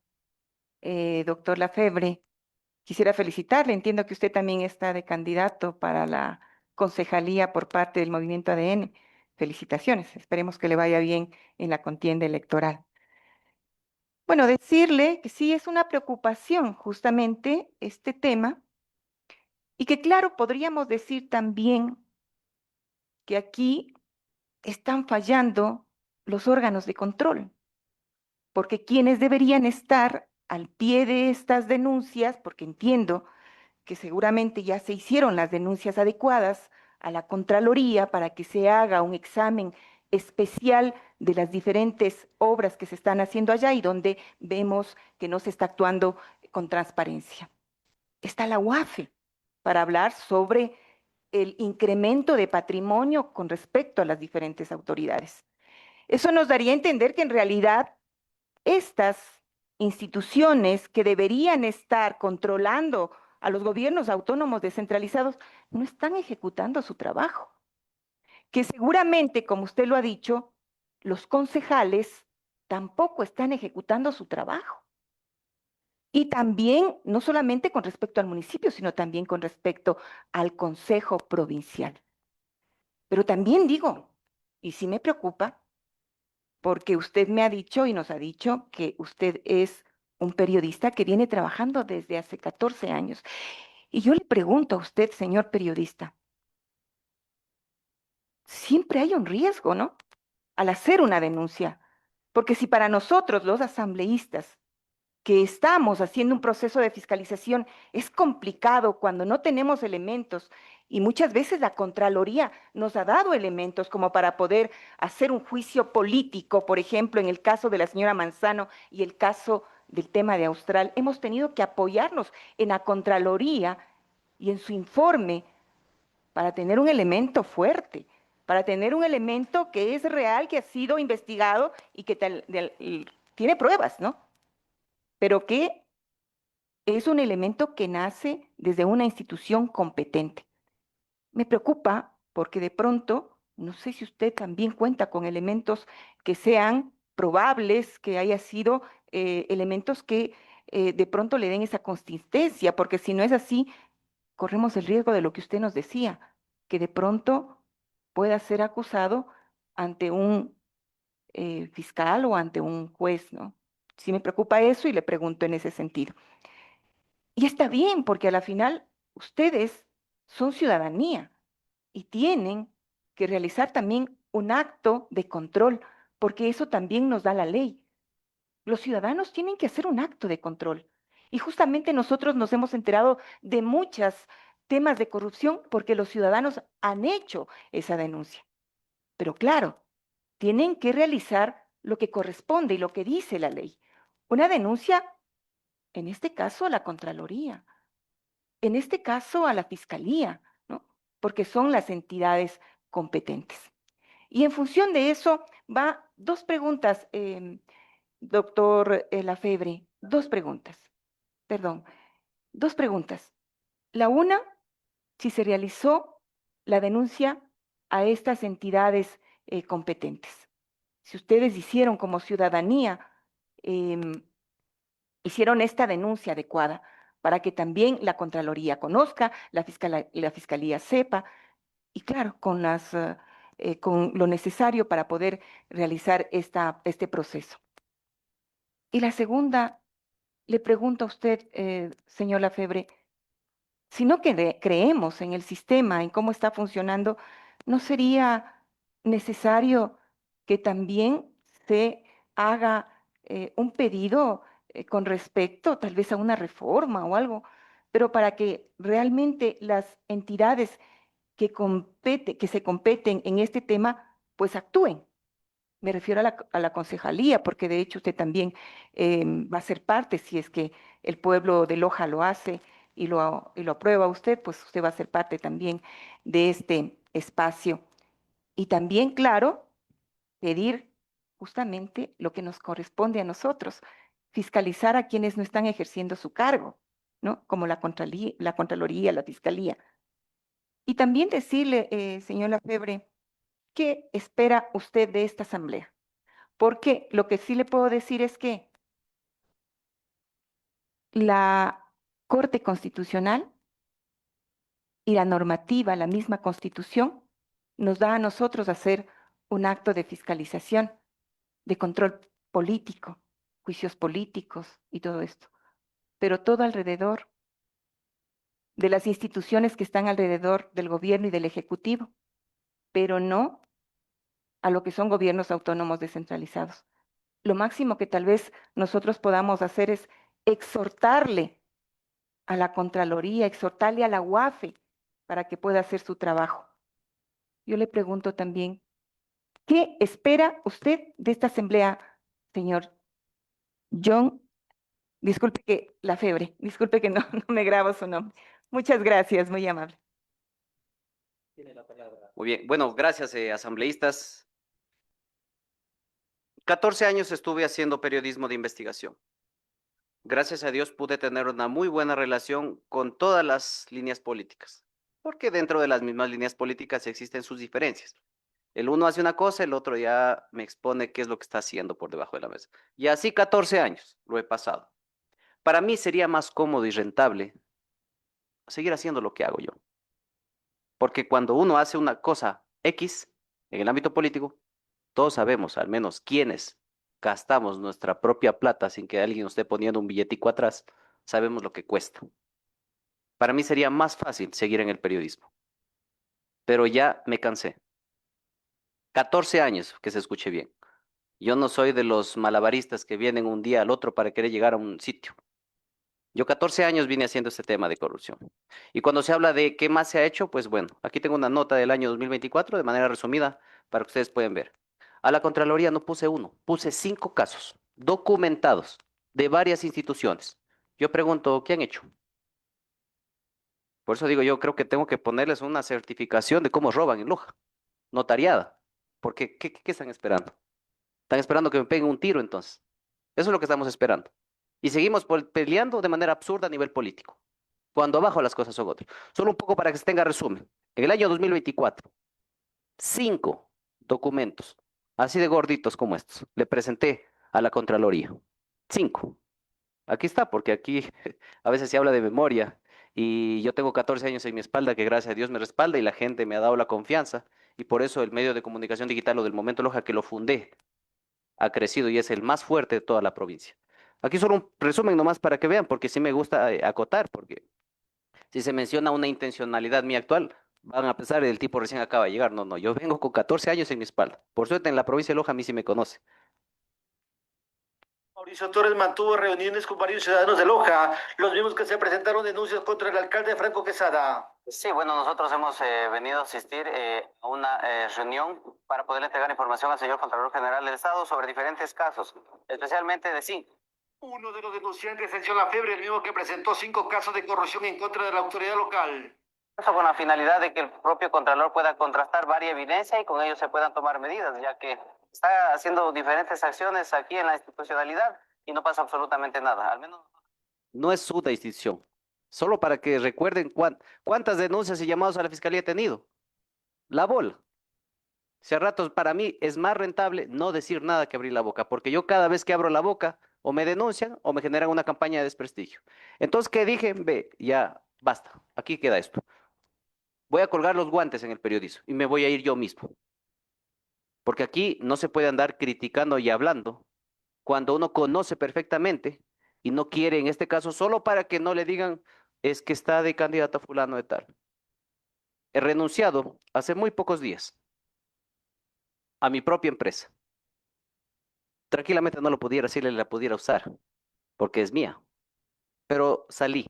[SPEAKER 3] doctor Lafebre, quisiera felicitarle. Entiendo que usted también está de candidato para la concejalía por parte del Movimiento ADN. Felicitaciones. Esperemos que le vaya bien en la contienda electoral. Bueno, decirle que sí es una preocupación justamente este tema y que claro, podríamos decir también que aquí están fallando los órganos de control, porque quienes deberían estar al pie de estas denuncias, porque entiendo que seguramente ya se hicieron las denuncias adecuadas a la Contraloría para que se haga un examen especial de las diferentes obras que se están haciendo allá y donde vemos que no se está actuando con transparencia. Está la UAFE para hablar sobre el incremento de patrimonio con respecto a las diferentes autoridades. Eso nos daría a entender que en realidad estas instituciones que deberían estar controlando a los gobiernos autónomos descentralizados no están ejecutando su trabajo. Que seguramente, como usted lo ha dicho, los concejales tampoco están ejecutando su trabajo. Y también, no solamente con respecto al municipio, sino también con respecto al Consejo Provincial. Pero también digo, y sí me preocupa, porque usted me ha dicho y nos ha dicho que usted es un periodista que viene trabajando desde hace 14 años. Y yo le pregunto a usted, señor periodista, siempre hay un riesgo, ¿no? Al hacer una denuncia. Porque si para nosotros, los asambleístas, que estamos haciendo un proceso de fiscalización, es complicado cuando no tenemos elementos y muchas veces la Contraloría nos ha dado elementos como para poder hacer un juicio político, por ejemplo, en el caso de la señora Manzano y el caso del tema de Austral, hemos tenido que apoyarnos en la Contraloría y en su informe para tener un elemento fuerte, para tener un elemento que es real, que ha sido investigado y que tiene pruebas, ¿no? Pero que es un elemento que nace desde una institución competente. Me preocupa porque de pronto, no sé si usted también cuenta con elementos que sean probables, que haya sido elementos que de pronto le den esa consistencia, porque si no es así, corremos el riesgo de lo que usted nos decía, que de pronto pueda ser acusado ante un fiscal o ante un juez, ¿no? Sí me preocupa eso y le pregunto en ese sentido. Y está bien, porque a la final ustedes son ciudadanía y tienen que realizar también un acto de control, porque eso también nos da la ley. Los ciudadanos tienen que hacer un acto de control. Y justamente nosotros nos hemos enterado de muchos temas de corrupción porque los ciudadanos han hecho esa denuncia. Pero claro, tienen que realizar lo que corresponde y lo que dice la ley. Una denuncia, en este caso, a la Contraloría, en este caso a la Fiscalía, ¿no? Porque son las entidades competentes. Y en función de eso, va dos preguntas, doctor Lafebre, dos preguntas, perdón, dos preguntas. La una, si se realizó la denuncia a estas entidades competentes. Si ustedes hicieron como ciudadanía, hicieron esta denuncia adecuada para que también la Contraloría conozca, la Fiscalía sepa, y claro, con lo necesario para poder realizar este proceso. Y la segunda, le pregunto a usted, señor Lafebre, si no creemos en el sistema, en cómo está funcionando, ¿no sería necesario que también se haga un pedido con respecto tal vez a una reforma o algo, pero para que realmente las entidades que se competen en este tema, pues actúen? Me refiero a la concejalía, porque de hecho usted también va a ser parte, si es que el pueblo de Loja lo hace y lo aprueba usted, pues usted va a ser parte también de este espacio. Y también, claro, pedir justamente lo que nos corresponde a nosotros, fiscalizar a quienes no están ejerciendo su cargo, ¿no? Como la Contraloría, la Fiscalía. Y también decirle, señor Lafebre, ¿qué espera usted de esta asamblea? Porque lo que sí le puedo decir es que la Corte Constitucional y la normativa, la misma Constitución, nos da a nosotros hacer un acto de fiscalización, de control político, juicios políticos y todo esto. Pero todo alrededor de las instituciones que están alrededor del gobierno y del ejecutivo, pero no a lo que son gobiernos autónomos descentralizados. Lo máximo que tal vez nosotros podamos hacer es exhortarle a la Contraloría, exhortarle a la UAFE para que pueda hacer su trabajo. Yo le pregunto también, ¿qué espera usted de esta asamblea, señor John? Disculpe que disculpe que no, no me grabo su nombre. Muchas gracias, muy amable.
[SPEAKER 5] Muy bien, bueno, gracias, asambleístas. 14 años estuve haciendo periodismo de investigación. Gracias a Dios pude tener una muy buena relación con todas las líneas políticas, porque dentro de las mismas líneas políticas existen sus diferencias. El uno hace una cosa, el otro ya me expone qué es lo que está haciendo por debajo de la mesa. Y así 14 años lo he pasado. Para mí sería más cómodo y rentable seguir haciendo lo que hago yo. Porque cuando uno hace una cosa X en el ámbito político, todos sabemos, al menos quienes gastamos nuestra propia plata sin que alguien nos esté poniendo un billetico atrás, sabemos lo que cuesta. Para mí sería más fácil seguir en el periodismo. Pero ya me cansé. 14 años, que se escuche bien. Yo no soy de los malabaristas que vienen un día al otro para querer llegar a un sitio. Yo 14 años vine haciendo este tema de corrupción. Y cuando se habla de qué más se ha hecho, pues bueno, aquí tengo una nota del año 2024 de manera resumida para que ustedes puedan ver. A la Contraloría no puse uno, puse 5 casos documentados de varias instituciones. Yo pregunto, ¿qué han hecho? Por eso digo, yo creo que tengo que ponerles una certificación de cómo roban en Loja, notariada. Porque, ¿qué están esperando? Están esperando que me peguen un tiro entonces. Eso es lo que estamos esperando. Y seguimos peleando de manera absurda a nivel político, cuando abajo las cosas son otras. Solo un poco para que se tenga resumen. En el año 2024, 5 documentos, así de gorditos como estos, le presenté a la Contraloría. 5. Aquí está, porque aquí a veces se habla de memoria y yo tengo 14 años en mi espalda que gracias a Dios me respalda y la gente me ha dado la confianza y por eso el medio de comunicación digital o del Momento Loja que lo fundé ha crecido y es el más fuerte de toda la provincia. Aquí solo un resumen nomás para que vean, porque sí me gusta acotar, porque si se menciona una intencionalidad mía actual, van a pensar el tipo recién acaba de llegar. No, no, yo vengo con 14 años en mi espalda. Por suerte en la provincia de Loja a mí sí me conoce.
[SPEAKER 4] Mauricio Torres mantuvo reuniones con varios ciudadanos de Loja, los mismos que se presentaron denuncias contra el alcalde Franco Quesada.
[SPEAKER 5] Sí, bueno, nosotros hemos venido a asistir a una reunión para poder entregar información al señor Contralor General del Estado sobre diferentes casos, especialmente de 5.
[SPEAKER 4] Uno de los denunciantes es John Lafebre, el mismo que presentó 5 casos de corrupción en contra de la autoridad local.
[SPEAKER 5] Eso con la finalidad de que el propio Contralor pueda contrastar varias evidencias y con ello se puedan tomar medidas, ya que está haciendo diferentes acciones aquí en la institucionalidad y no pasa absolutamente nada, al menos. No es una institución. Solo para que recuerden cuántas denuncias y llamados a la fiscalía he tenido. La bola. Si a ratos para mí es más rentable no decir nada que abrir la boca, porque yo cada vez que abro la boca o me denuncian o me generan una campaña de desprestigio. Entonces, ¿qué dije? Ve, ya basta, aquí queda esto. Voy a colgar los guantes en el periodismo y me voy a ir yo mismo. Porque aquí no se puede andar criticando y hablando cuando uno conoce perfectamente y no quiere, en este caso, solo para que no le digan es que está de candidato a fulano de tal. He renunciado hace muy pocos días a mi propia empresa. Tranquilamente no lo pudiera decirle, la pudiera usar, porque es mía. Pero salí,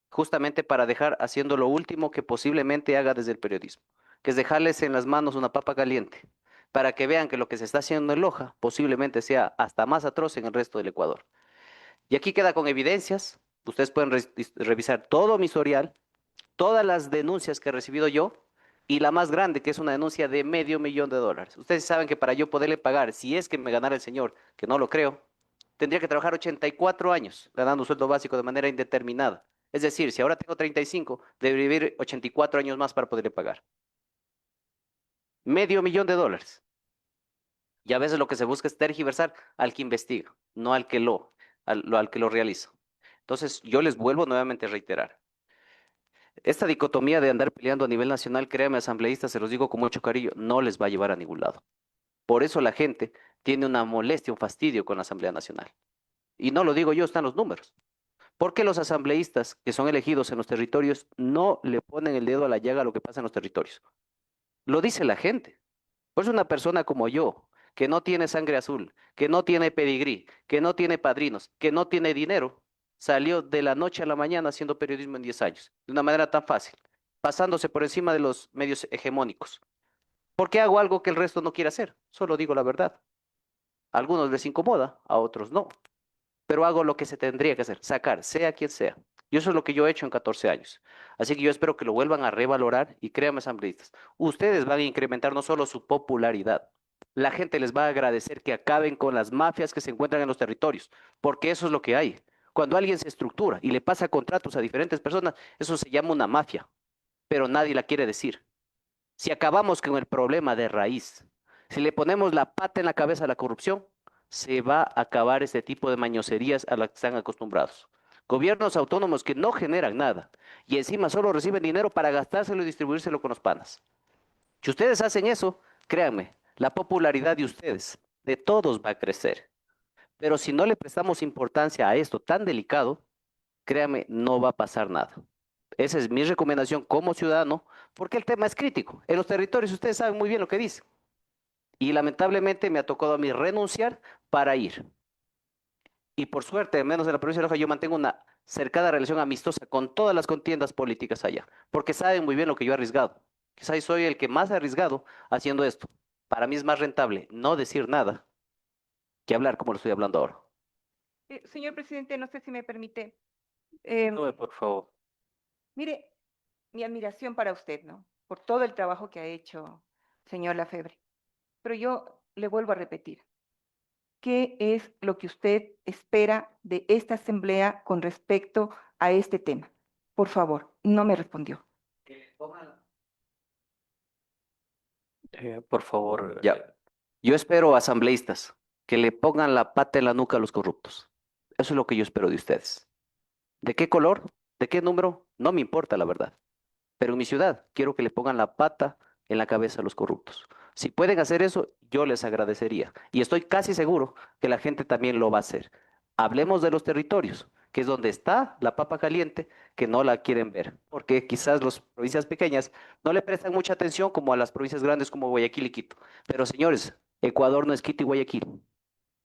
[SPEAKER 5] justamente para dejar haciendo lo último que posiblemente haga desde el periodismo, que es dejarles en las manos una papa caliente, para que vean que lo que se está haciendo en Loja posiblemente sea hasta más atroz en el resto del Ecuador. Y aquí queda con evidencias, ustedes pueden revisar todo mi historial, todas las denuncias que he recibido yo, y la más grande, que es una denuncia de $500,000. Ustedes saben que para yo poderle pagar, si es que me ganara el señor, que no lo creo, tendría que trabajar 84 años ganando un sueldo básico de manera indeterminada. Es decir, si ahora tengo 35, debería vivir 84 años más para poderle pagar. $500,000. Y a veces lo que se busca es tergiversar al que investiga, no al que al que lo realiza. Entonces, yo les vuelvo nuevamente a reiterar. Esta dicotomía de andar peleando a nivel nacional, créanme, asambleístas, se los digo con mucho cariño, no les va a llevar a ningún lado. Por eso la gente tiene una molestia, un fastidio con la Asamblea Nacional. Y no lo digo yo, están los números. Porque los asambleístas que son elegidos en los territorios no le ponen el dedo a la llaga a lo que pasa en los territorios. Lo dice la gente. Pues una persona como yo, que no tiene sangre azul, que no tiene pedigrí, que no tiene padrinos, que no tiene dinero, salió de la noche a la mañana haciendo periodismo en 10 años, de una manera tan fácil, pasándose por encima de los medios hegemónicos. ¿Por qué hago algo que el resto no quiere hacer? Solo digo la verdad. A algunos les incomoda, a otros no. Pero hago lo que se tendría que hacer, sacar, sea quien sea. Y eso es lo que yo he hecho en 14 años. Así que yo espero que lo vuelvan a revalorar y créanme, asambleístas, ustedes van a incrementar no solo su popularidad, la gente les va a agradecer que acaben con las mafias que se encuentran en los territorios, porque eso es lo que hay. Cuando alguien se estructura y le pasa contratos a diferentes personas, eso se llama una mafia, pero nadie la quiere decir. Si acabamos con el problema de raíz, si le ponemos la pata en la cabeza a la corrupción, se va a acabar este tipo de mañoserías a las que están acostumbrados. Gobiernos autónomos que no generan nada y encima solo reciben dinero para gastárselo y distribuírselo con los panas. Si ustedes hacen eso, créanme, la popularidad de ustedes, de todos va a crecer. Pero si no le prestamos importancia a esto tan delicado, créanme, no va a pasar nada. Esa es mi recomendación como ciudadano, porque el tema es crítico. En los territorios ustedes saben muy bien lo que dicen. Y lamentablemente me ha tocado a mí renunciar para ir. Y por suerte, al menos en la provincia de Loja, yo mantengo una cercana relación amistosa con todas las contiendas políticas allá, porque saben muy bien lo que yo he arriesgado. Quizás soy el que más ha arriesgado haciendo esto. Para mí es más rentable no decir nada que hablar como lo estoy hablando ahora.
[SPEAKER 3] Señor presidente, no sé si me permite.
[SPEAKER 11] No, por favor.
[SPEAKER 3] Mire, mi admiración para usted, ¿no? Por todo el trabajo que ha hecho, señor Lafebre. Pero yo le vuelvo a repetir. ¿Qué es lo que usted espera de esta asamblea con respecto a este tema? Por favor, no me respondió.
[SPEAKER 11] Por favor.
[SPEAKER 5] Ya. Yo espero, asambleístas, que le pongan la pata en la nuca a los corruptos. Eso es lo que yo espero de ustedes. ¿De qué color? ¿De qué número? No me importa, la verdad. Pero en mi ciudad quiero que le pongan la pata en la cabeza a los corruptos. Si pueden hacer eso, yo les agradecería. Y estoy casi seguro que la gente también lo va a hacer. Hablemos de los territorios, que es donde está la papa caliente, que no la quieren ver. Porque quizás las provincias pequeñas no le prestan mucha atención como a las provincias grandes como Guayaquil y Quito. Pero señores, Ecuador no es Quito y Guayaquil.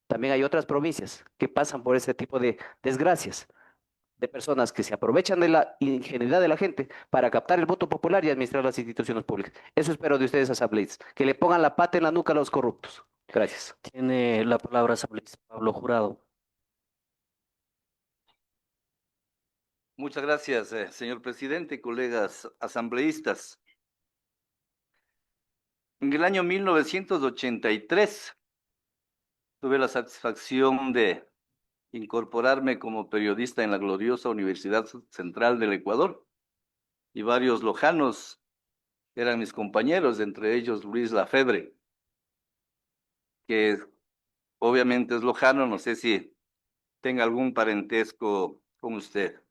[SPEAKER 5] También hay otras provincias que pasan por ese tipo de desgracias, de personas que se aprovechan de la ingenuidad de la gente para captar el voto popular y administrar las instituciones públicas. Eso espero de ustedes, asambleístas, que le pongan la pata en la nuca a los corruptos. Gracias.
[SPEAKER 11] Tiene la palabra asambleísta Pablo Jurado.
[SPEAKER 12] Muchas gracias, señor presidente y colegas asambleístas. En el año 1983 tuve la satisfacción de incorporarme como periodista en la gloriosa Universidad Central del Ecuador y varios lojanos eran mis compañeros, entre ellos Luis Lafebre, que obviamente es lojano, no sé si tenga algún parentesco con usted.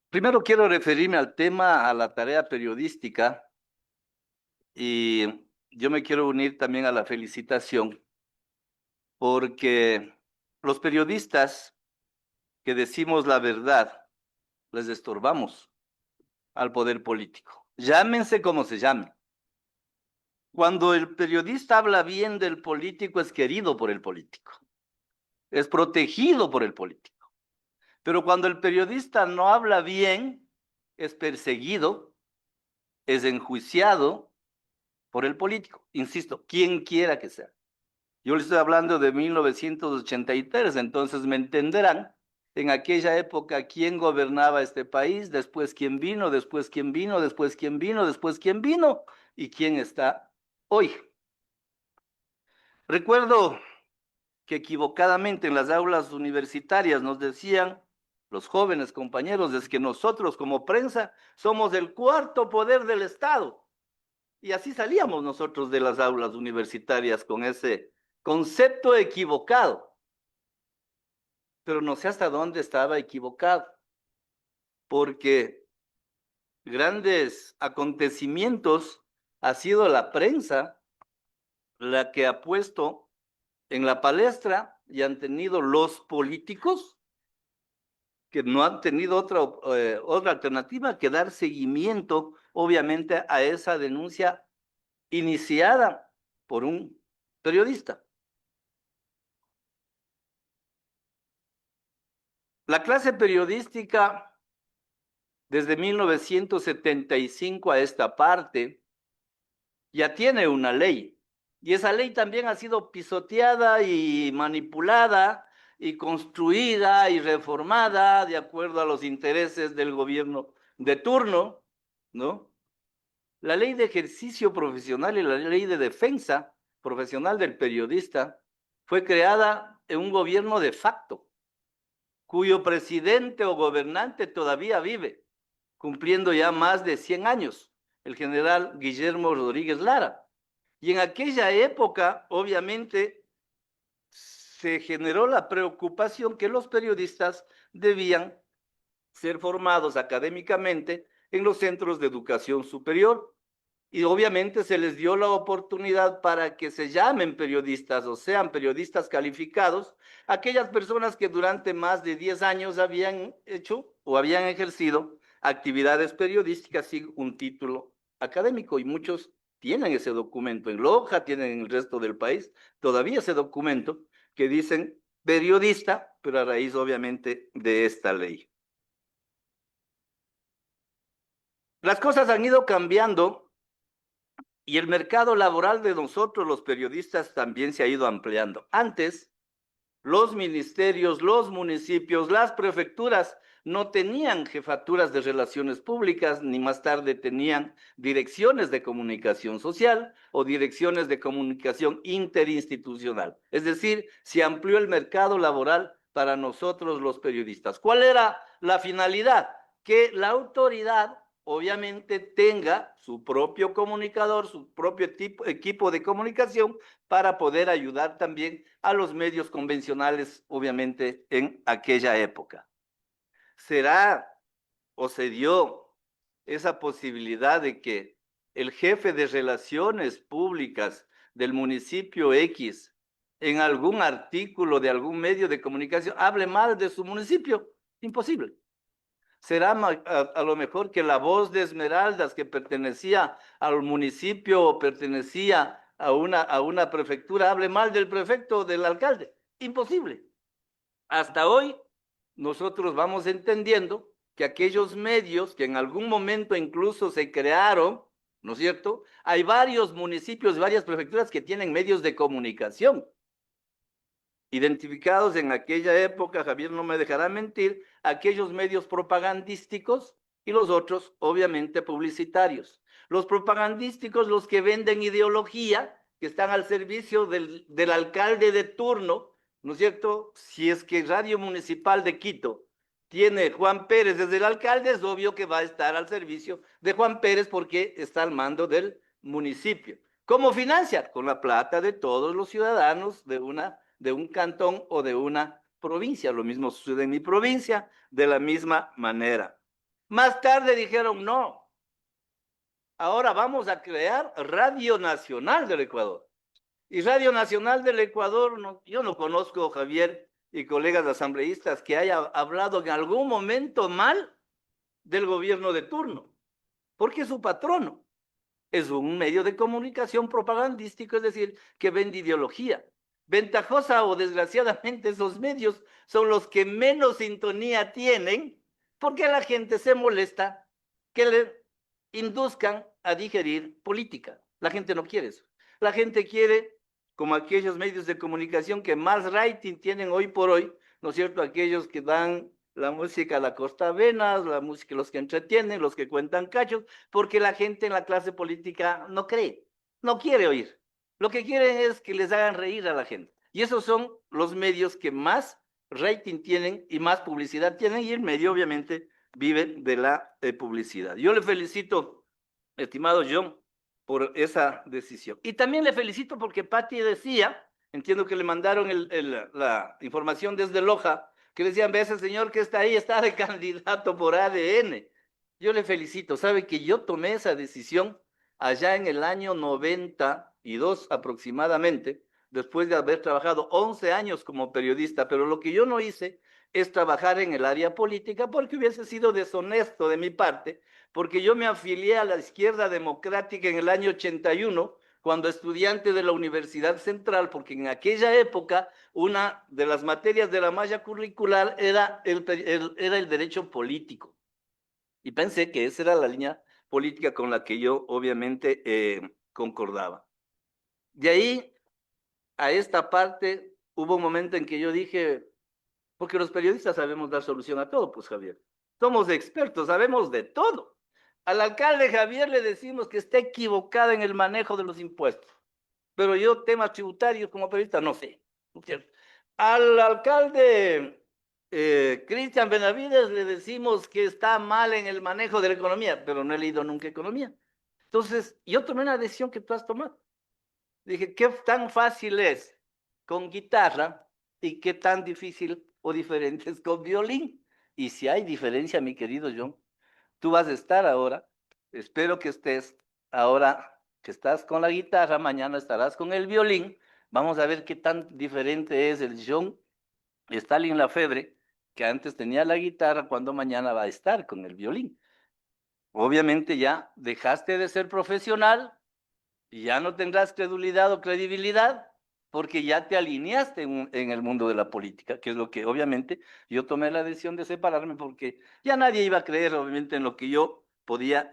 [SPEAKER 12] Primero quiero referirme al tema, a la tarea periodística, y yo me quiero unir también a la felicitación, porque los periodistas que decimos la verdad, les estorbamos al poder político. Llámense como se llamen. Cuando el periodista habla bien del político, es querido por el político, es protegido por el político. Pero cuando el periodista no habla bien, es perseguido, es enjuiciado por el político. Insisto, quien quiera que sea. Yo le estoy hablando de 1983, entonces me entenderán en aquella época quién gobernaba este país, después quién vino, después quién vino, después quién vino, después quién vino y quién está hoy. Recuerdo que equivocadamente en las aulas universitarias nos decían los jóvenes compañeros, es que nosotros como prensa somos el cuarto poder del Estado. Y así salíamos nosotros de las aulas universitarias con ese concepto equivocado. Pero no sé hasta dónde estaba equivocado, porque grandes acontecimientos ha sido la prensa la que ha puesto en la palestra y han tenido los políticos que no han tenido otra alternativa que dar seguimiento, obviamente, a esa denuncia iniciada por un periodista. La clase periodística, desde 1975 a esta parte, ya tiene una ley, y esa ley también ha sido pisoteada y manipulada y construida y reformada de acuerdo a los intereses del gobierno de turno, ¿no? La ley de ejercicio profesional y la ley de defensa profesional del periodista fue creada en un gobierno de facto, cuyo presidente o gobernante todavía vive, cumpliendo ya más de 100 años, el general Guillermo Rodríguez Lara. Y en aquella época, obviamente, se generó la preocupación que los periodistas debían ser formados académicamente en los centros de educación superior. Y obviamente se les dio la oportunidad para que se llamen periodistas o sean periodistas calificados aquellas personas que durante más de 10 años habían hecho o habían ejercido actividades periodísticas sin un título académico, y muchos tienen ese documento. En Loja, tienen en el resto del país todavía ese documento que dicen periodista, pero a raíz obviamente de esta ley. Las cosas han ido cambiando y el mercado laboral de nosotros, los periodistas, también se ha ido ampliando. Antes, los ministerios, los municipios, las prefecturas no tenían jefaturas de relaciones públicas, ni más tarde tenían direcciones de comunicación social o direcciones de comunicación interinstitucional. Es decir, se amplió el mercado laboral para nosotros los periodistas. ¿Cuál era la finalidad? Que la autoridad obviamente tenga su propio comunicador, su propio equipo de comunicación para poder ayudar también a los medios convencionales, obviamente, en aquella época. ¿Será o se dio esa posibilidad de que el jefe de relaciones públicas del municipio X en algún artículo de algún medio de comunicación hable mal de su municipio? Imposible. Será a lo mejor que la Voz de Esmeraldas, que pertenecía al municipio o pertenecía a una prefectura, hable mal del prefecto o del alcalde. Imposible. Hasta hoy nosotros vamos entendiendo que aquellos medios que en algún momento incluso se crearon, ¿no es cierto? Hay varios municipios, varias prefecturas que tienen medios de comunicación identificados en aquella época, Javier no me dejará mentir, aquellos medios propagandísticos y los otros, obviamente, publicitarios. Los propagandísticos, los que venden ideología, que están al servicio del alcalde de turno, ¿no es cierto? Si es que Radio Municipal de Quito tiene Juan Pérez desde el alcalde, es obvio que va a estar al servicio de Juan Pérez porque está al mando del municipio. ¿Cómo financia? Con la plata de todos los ciudadanos de un cantón o de una provincia. Lo mismo sucede en mi provincia, de la misma manera. Más tarde dijeron, no, ahora vamos a crear Radio Nacional del Ecuador. Y Radio Nacional del Ecuador, yo no conozco, Javier y colegas asambleístas, que haya hablado en algún momento mal del gobierno de turno, porque es su patrono. Es un medio de comunicación propagandístico, es decir, que vende ideología. Ventajosa o desgraciadamente esos medios son los que menos sintonía tienen porque la gente se molesta que le induzcan a digerir política. La gente no quiere eso. La gente quiere, como aquellos medios de comunicación que más rating tienen hoy por hoy, ¿no es cierto? Aquellos que dan la música a la costa venas, la música, los que entretienen, los que cuentan cachos, porque la gente en la clase política no cree, no quiere oír. Lo que quieren es que les hagan reír a la gente. Y esos son los medios que más rating tienen y más publicidad tienen, y el medio obviamente vive de la publicidad. Yo le felicito, estimado John, por esa decisión. Y también le felicito porque Patti decía, entiendo que le mandaron la información desde Loja, que decían, ve ese señor que está ahí, está de candidato por ADN. Yo le felicito, sabe que yo tomé esa decisión allá en el año 92 aproximadamente, después de haber trabajado 11 años como periodista, pero lo que yo no hice es trabajar en el área política porque hubiese sido deshonesto de mi parte, porque yo me afilié a la Izquierda Democrática en el año 81, cuando estudiante de la Universidad Central, porque en aquella época una de las materias de la malla curricular era el derecho político. Y pensé que esa era la línea política con la que yo obviamente concordaba. De ahí a esta parte hubo un momento en que yo dije, porque los periodistas sabemos dar solución a todo, pues Javier, somos expertos, sabemos de todo. Al alcalde Javier le decimos que está equivocado en el manejo de los impuestos, pero yo temas tributarios como periodista no sé, ¿no es cierto? Al alcalde Cristian Benavides le decimos que está mal en el manejo de la economía, pero no he leído nunca economía. Entonces, yo tomé una decisión que tú has tomado. Dije, ¿qué tan fácil es con guitarra y qué tan difícil o diferente es con violín? Y si hay diferencia, mi querido John, tú vas a estar ahora, espero que estés ahora que estás con la guitarra, mañana estarás con el violín. Vamos a ver qué tan diferente es el John Stalin Lafebre, que antes tenía la guitarra, cuando mañana va a estar con el violín. Obviamente ya dejaste de ser profesional y ya no tendrás credulidad o credibilidad porque ya te alineaste en el mundo de la política, que es lo que obviamente yo tomé la decisión de separarme porque ya nadie iba a creer obviamente en lo que yo podía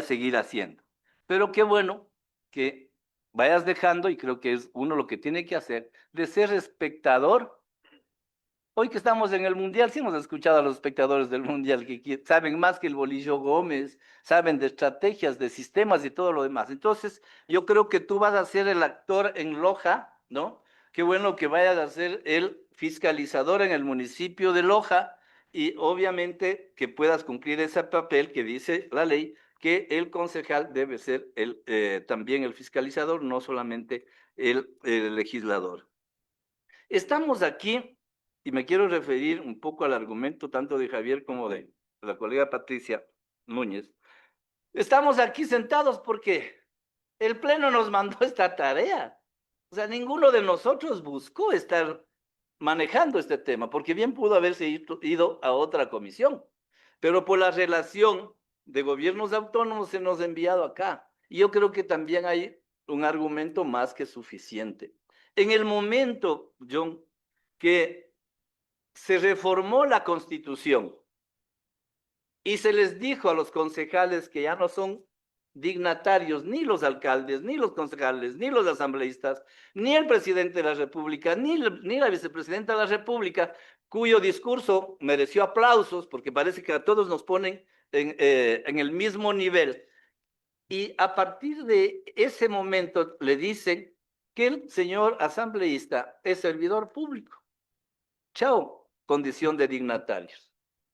[SPEAKER 12] seguir haciendo. Pero qué bueno que vayas dejando, y creo que es uno lo que tiene que hacer, de ser espectador. Hoy que estamos en el Mundial, sí hemos escuchado a los espectadores del Mundial que saben más que el Bolillo Gómez, saben de estrategias, de sistemas y todo lo demás. Entonces, yo creo que tú vas a ser el actor en Loja, ¿no? Qué bueno que vayas a ser el fiscalizador en el municipio de Loja y obviamente que puedas cumplir ese papel que dice la ley, que el concejal debe ser también el fiscalizador, no solamente el legislador. Estamos aquí, y me quiero referir un poco al argumento tanto de Javier como de la colega Patricia Núñez. Estamos aquí sentados porque el Pleno nos mandó esta tarea. O sea, ninguno de nosotros buscó estar manejando este tema, porque bien pudo haberse ido a otra comisión, pero por la relación de gobiernos autónomos se nos ha enviado acá. Y yo creo que también hay un argumento más que suficiente. En el momento, John, que se reformó la Constitución y se les dijo a los concejales que ya no son dignatarios, ni los alcaldes, ni los concejales, ni los asambleístas, ni el presidente de la República, ni la vicepresidenta de la República, cuyo discurso mereció aplausos porque parece que a todos nos ponen en el mismo nivel. Y a partir de ese momento le dicen que el señor asambleísta es servidor público. Chao, condición de dignatarios.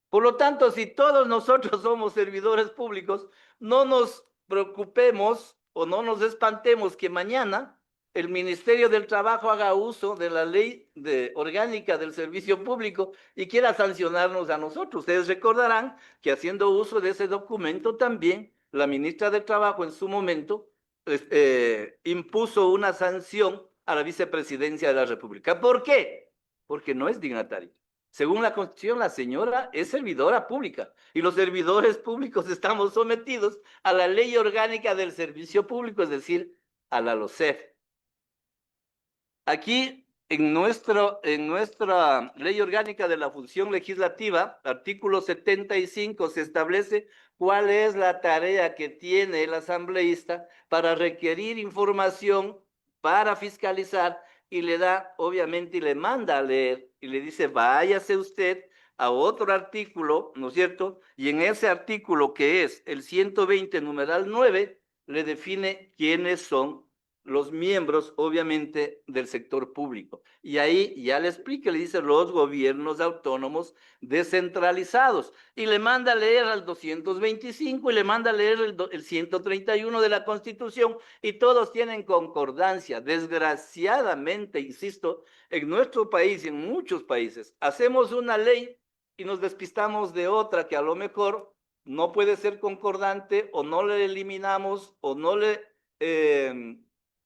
[SPEAKER 12] Por lo tanto, si todos nosotros somos servidores públicos, no nos preocupemos o no nos espantemos que mañana el Ministerio del Trabajo haga uso de la ley orgánica del servicio público y quiera sancionarnos a nosotros. Ustedes recordarán que haciendo uso de ese documento también la ministra del Trabajo en su momento impuso una sanción a la vicepresidencia de la República. ¿Por qué? Porque no es dignatario. Según la Constitución, la señora es servidora pública y los servidores públicos estamos sometidos a la ley orgánica del servicio público, es decir, a la LOSEF. Aquí, en nuestra ley orgánica de la función legislativa, artículo 75, se establece cuál es la tarea que tiene el asambleísta para requerir información, para fiscalizar, y le da, obviamente, y le manda a leer, y le dice, váyase usted a otro artículo, ¿no es cierto? Y en ese artículo, que es el 120, numeral 9, le define quiénes son los miembros, obviamente, del sector público. Y ahí ya le explica, le dice los gobiernos autónomos descentralizados. Y le manda a leer al 225 y le manda a leer el 131 de la Constitución y todos tienen concordancia. Desgraciadamente, insisto, en nuestro país y en muchos países, hacemos una ley y nos despistamos de otra que a lo mejor no puede ser concordante o no le eliminamos o no le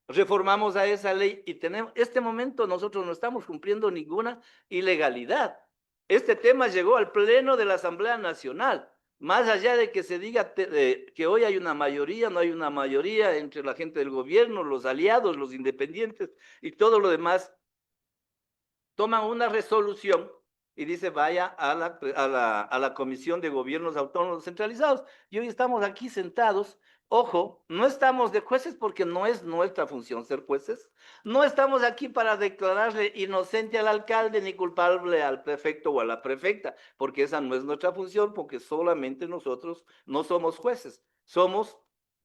[SPEAKER 12] reformamos a esa ley y tenemos, este momento nosotros no estamos cumpliendo ninguna ilegalidad. Este tema llegó al Pleno de la Asamblea Nacional, más allá de que se diga que hoy hay una mayoría, no hay una mayoría entre la gente del gobierno, los aliados, los independientes y todo lo demás, toman una resolución y dice vaya a la Comisión de Gobiernos Autónomos Centralizados. Y hoy estamos aquí sentados. Ojo, no estamos de jueces porque no es nuestra función ser jueces. No estamos aquí para declararle inocente al alcalde ni culpable al prefecto o a la prefecta, porque esa no es nuestra función, porque solamente nosotros no somos jueces, somos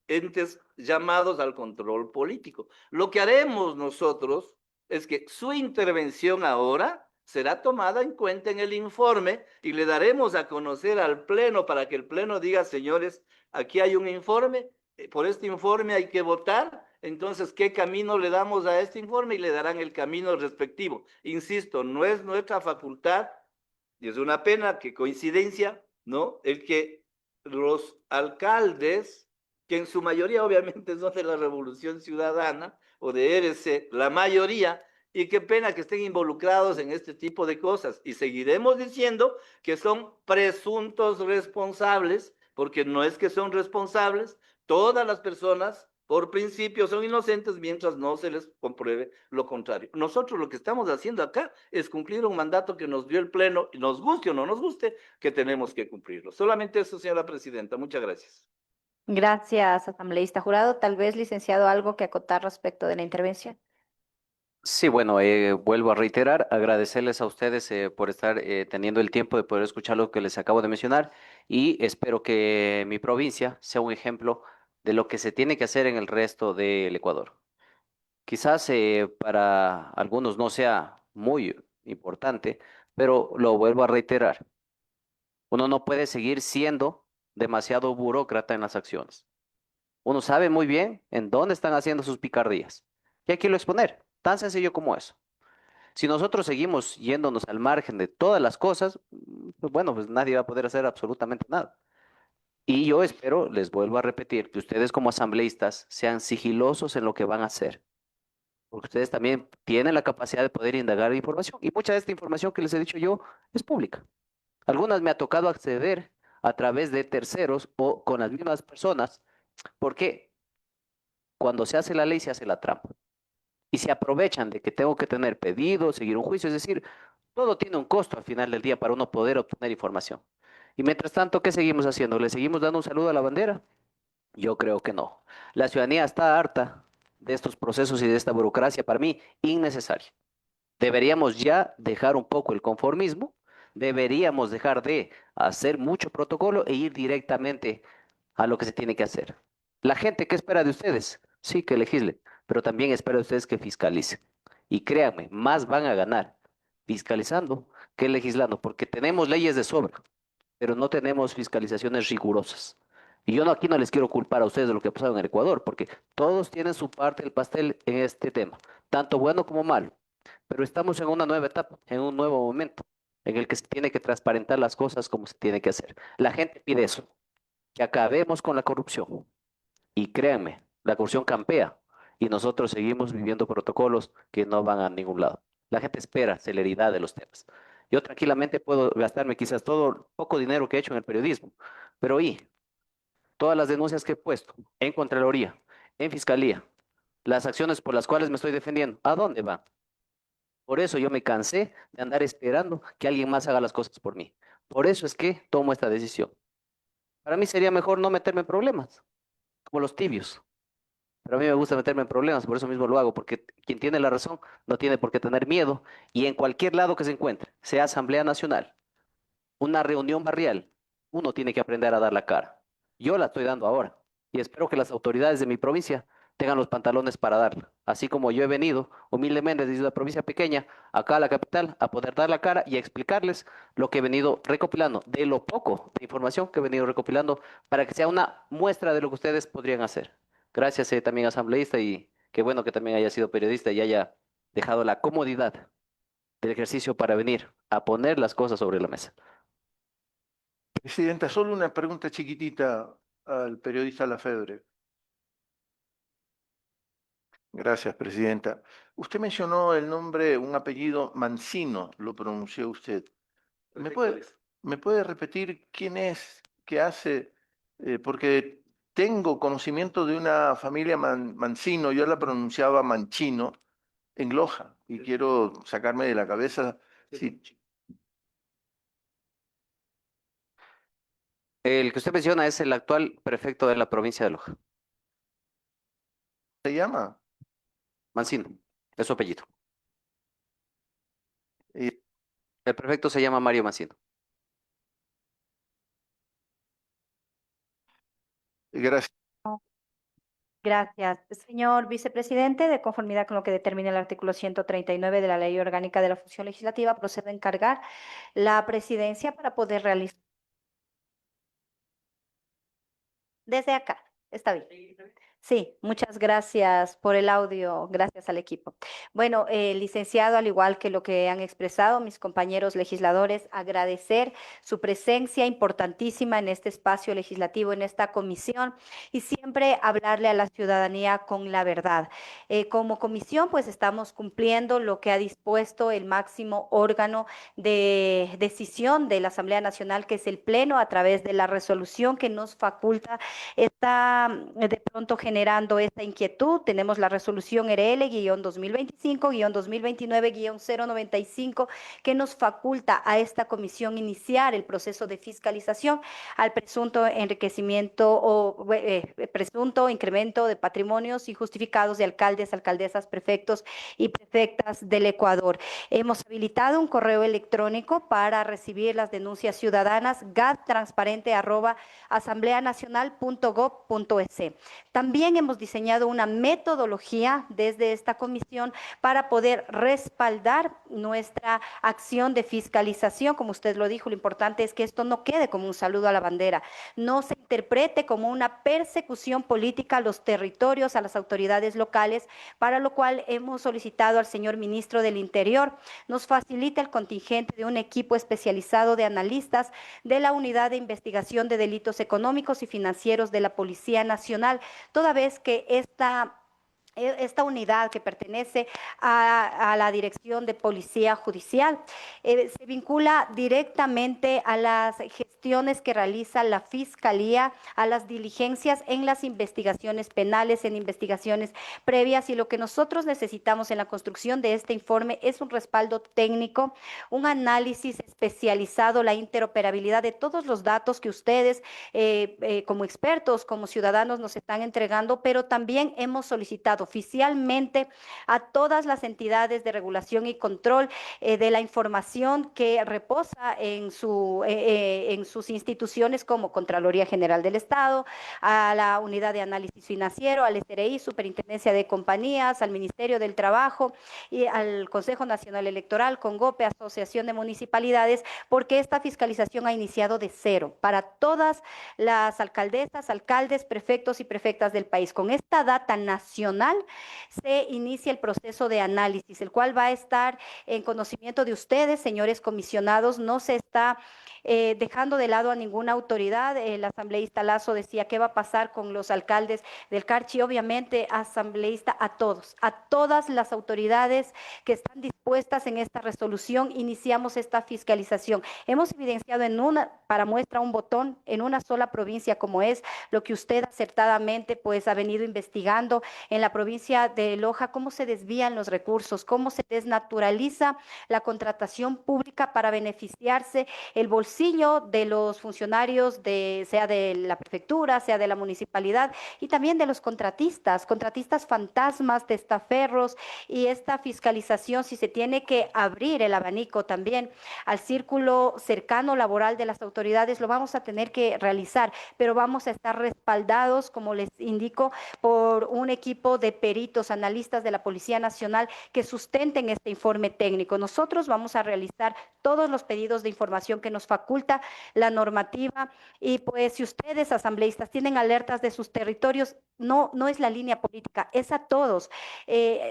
[SPEAKER 12] entes llamados al control político. Lo que haremos nosotros es que su intervención ahora será tomada en cuenta en el informe y le daremos a conocer al Pleno para que el Pleno diga, señores, aquí hay un informe, por este informe hay que votar Entonces, ¿qué camino le damos a este informe? Y le darán el camino respectivo. Insisto, no es nuestra facultad, y es una pena, que coincidencia, ¿no? El que los alcaldes, que en su mayoría obviamente son de la Revolución Ciudadana o de RC, la mayoría, y qué pena que estén involucrados en este tipo de cosas. Y seguiremos diciendo que son presuntos responsables, porque no es que son responsables, todas las personas por principio son inocentes mientras no se les compruebe lo contrario. Nosotros lo que estamos haciendo acá es cumplir un mandato que nos dio el Pleno, y nos guste o no nos guste, que tenemos que cumplirlo. Solamente eso, señora presidenta. Muchas gracias.
[SPEAKER 2] Gracias, asambleísta jurado. Tal vez, licenciado, algo que acotar respecto de la intervención.
[SPEAKER 5] Sí, bueno, vuelvo a reiterar, agradecerles a ustedes por estar teniendo el tiempo de poder escuchar lo que les acabo de mencionar y espero que mi provincia sea un ejemplo de lo que se tiene que hacer en el resto del Ecuador. Quizás para algunos no sea muy importante, pero lo vuelvo a reiterar. Uno no puede seguir siendo demasiado burócrata en las acciones. Uno sabe muy bien en dónde están haciendo sus picardías. Y hay que lo exponer, tan sencillo como eso. Si nosotros seguimos yéndonos al margen de todas las cosas, pues bueno, pues nadie va a poder hacer absolutamente nada. Y yo espero, les vuelvo a repetir, que ustedes como asambleístas sean sigilosos en lo que van a hacer, porque ustedes también tienen la capacidad de poder indagar información. Y mucha de esta información que les he dicho yo es pública. Algunas me ha tocado acceder a través de terceros o con las mismas personas, porque cuando se hace la ley se hace la trampa. Y se aprovechan de que tengo que tener pedido, seguir un juicio, es decir, todo tiene un costo al final del día para uno poder obtener información. Y mientras tanto, ¿qué seguimos haciendo? ¿Le seguimos dando un saludo a la bandera? Yo creo que no. La ciudadanía está harta de estos procesos y de esta burocracia, para mí, innecesaria. Deberíamos ya dejar un poco el conformismo, deberíamos dejar de hacer mucho protocolo e ir directamente a lo que se tiene que hacer. La gente, ¿qué espera de ustedes? Sí, que legislen, pero también espera de ustedes que fiscalicen. Y créanme, más van a ganar fiscalizando que legislando, porque tenemos leyes de sobra, pero no tenemos fiscalizaciones rigurosas. Y yo aquí no les quiero culpar a ustedes de lo que ha pasado en el Ecuador, porque todos tienen su parte del pastel en este tema, tanto bueno como malo. Pero estamos en una nueva etapa, en un nuevo momento, en el que se tiene que transparentar las cosas como se tiene que hacer. La gente pide eso, que acabemos con la corrupción. Y créanme, la corrupción campea y nosotros seguimos viviendo protocolos que no van a ningún lado. La gente espera celeridad de los temas. Yo tranquilamente puedo gastarme quizás todo el poco dinero que he hecho en el periodismo, pero y todas las denuncias que he puesto en Contraloría, en Fiscalía, las acciones por las cuales me estoy defendiendo, ¿a dónde van? Por eso yo me cansé de andar esperando que alguien más haga las cosas por mí. Por eso es que tomo esta decisión. Para mí sería mejor no meterme en problemas, como los tibios. Pero a mí me gusta meterme en problemas, por eso mismo lo hago, porque quien tiene la razón no tiene por qué tener miedo. Y en cualquier lado que se encuentre, sea Asamblea Nacional, una reunión barrial, uno tiene que aprender a dar la cara. Yo la estoy dando ahora y espero que las autoridades de mi provincia tengan los pantalones para darla. Así como yo he venido humildemente desde una provincia pequeña acá a la capital a poder dar la cara y a explicarles lo que he venido recopilando, de lo poco de información que he venido recopilando para que sea una muestra de lo que ustedes podrían hacer. Gracias también asambleísta y qué bueno que también haya sido periodista y haya dejado la comodidad del ejercicio para venir a poner las cosas sobre la mesa.
[SPEAKER 10] Presidenta, solo una pregunta chiquitita al periodista Lafebre. Gracias, presidenta. Usted mencionó el nombre, un apellido Mancino, lo pronunció usted. ¿Me puede repetir quién es, qué hace? Porque tengo conocimiento de una familia Mancino, yo la pronunciaba Manchino en Loja y quiero sacarme de la cabeza si
[SPEAKER 5] El que usted menciona es el actual prefecto de la provincia de Loja,
[SPEAKER 10] se llama.
[SPEAKER 5] Mancino, es su apellido.
[SPEAKER 10] Eh,
[SPEAKER 5] El prefecto se llama Mario Mancino.
[SPEAKER 10] Gracias.
[SPEAKER 2] Gracias. Señor vicepresidente, de conformidad con lo que determina el artículo 139 de la Ley Orgánica de la Función Legislativa, procedo a encargar la presidencia para poder realizar. Desde acá, está bien. Sí, muchas gracias por el audio, gracias al equipo. Bueno, licenciado, al igual que lo que han expresado mis compañeros legisladores, agradecer su presencia importantísima en este espacio legislativo, en esta comisión, y siempre hablarle a la ciudadanía con la verdad. Como comisión, pues estamos cumpliendo lo que ha dispuesto el máximo órgano de decisión de la Asamblea Nacional, que es el Pleno, a través de la resolución que nos faculta. Está de pronto generando esta inquietud. Tenemos la resolución RL-2025-2029-095 que nos faculta a esta comisión iniciar el proceso de fiscalización al presunto enriquecimiento o presunto incremento de patrimonios injustificados de alcaldes, alcaldesas, prefectos y prefectas del Ecuador. Hemos habilitado un correo electrónico para recibir las denuncias ciudadanas, gadtransparente@asambleanacional.gov.es. También hemos diseñado una metodología desde esta comisión para poder respaldar nuestra acción de fiscalización. Como usted lo dijo, lo importante es que esto no quede como un saludo a la bandera, no se interprete como una persecución política a los territorios, a las autoridades locales, para lo cual hemos solicitado al señor ministro del Interior nos facilite el contingente de un equipo especializado de analistas de la Unidad de Investigación de Delitos Económicos y Financieros de la Policía Nacional, toda vez que esta unidad que pertenece a la Dirección de Policía Judicial se vincula directamente a las gestiones que realiza la Fiscalía, a las diligencias en las investigaciones penales, en investigaciones previas, y lo que nosotros necesitamos en la construcción de este informe es un respaldo técnico, un análisis especializado, la interoperabilidad de todos los datos que ustedes como expertos, como ciudadanos nos están entregando, pero también hemos solicitado oficialmente a todas las entidades de regulación y control de la información que reposa en sus instituciones, como Contraloría General del Estado, a la Unidad de Análisis Financiero, al SRI, Superintendencia de Compañías, al Ministerio del Trabajo y al Consejo Nacional Electoral, CONGOPE, Asociación de Municipalidades, porque esta fiscalización ha iniciado de cero para todas las alcaldesas, alcaldes, prefectos y prefectas del país. Con esta data nacional se inicia el proceso de análisis, el cual va a estar en conocimiento de ustedes, señores comisionados. No se está dejando de lado a ninguna autoridad. El asambleísta Lazo decía qué va a pasar con los alcaldes del Carchi. Obviamente, asambleísta, a todas las autoridades que están dispuestas en esta resolución, iniciamos esta fiscalización. Hemos evidenciado para muestra un botón, en una sola provincia como es lo que usted acertadamente pues ha venido investigando en la provincia de Loja, cómo se desvían los recursos, cómo se desnaturaliza la contratación pública para beneficiarse el bolsillo de los funcionarios, sea de la prefectura, sea de la municipalidad, y también de los contratistas fantasmas, testaferros. Y esta fiscalización, si se tiene que abrir el abanico también al círculo cercano laboral de las autoridades, lo vamos a tener que realizar, pero vamos a estar respaldados, como les indico, por un equipo de peritos, analistas de la Policía Nacional que sustenten este informe técnico. Nosotros vamos a realizar todos los pedidos de información que nos faculta la normativa, y pues si ustedes, asambleístas, tienen alertas de sus territorios, no es la línea política, es a todos,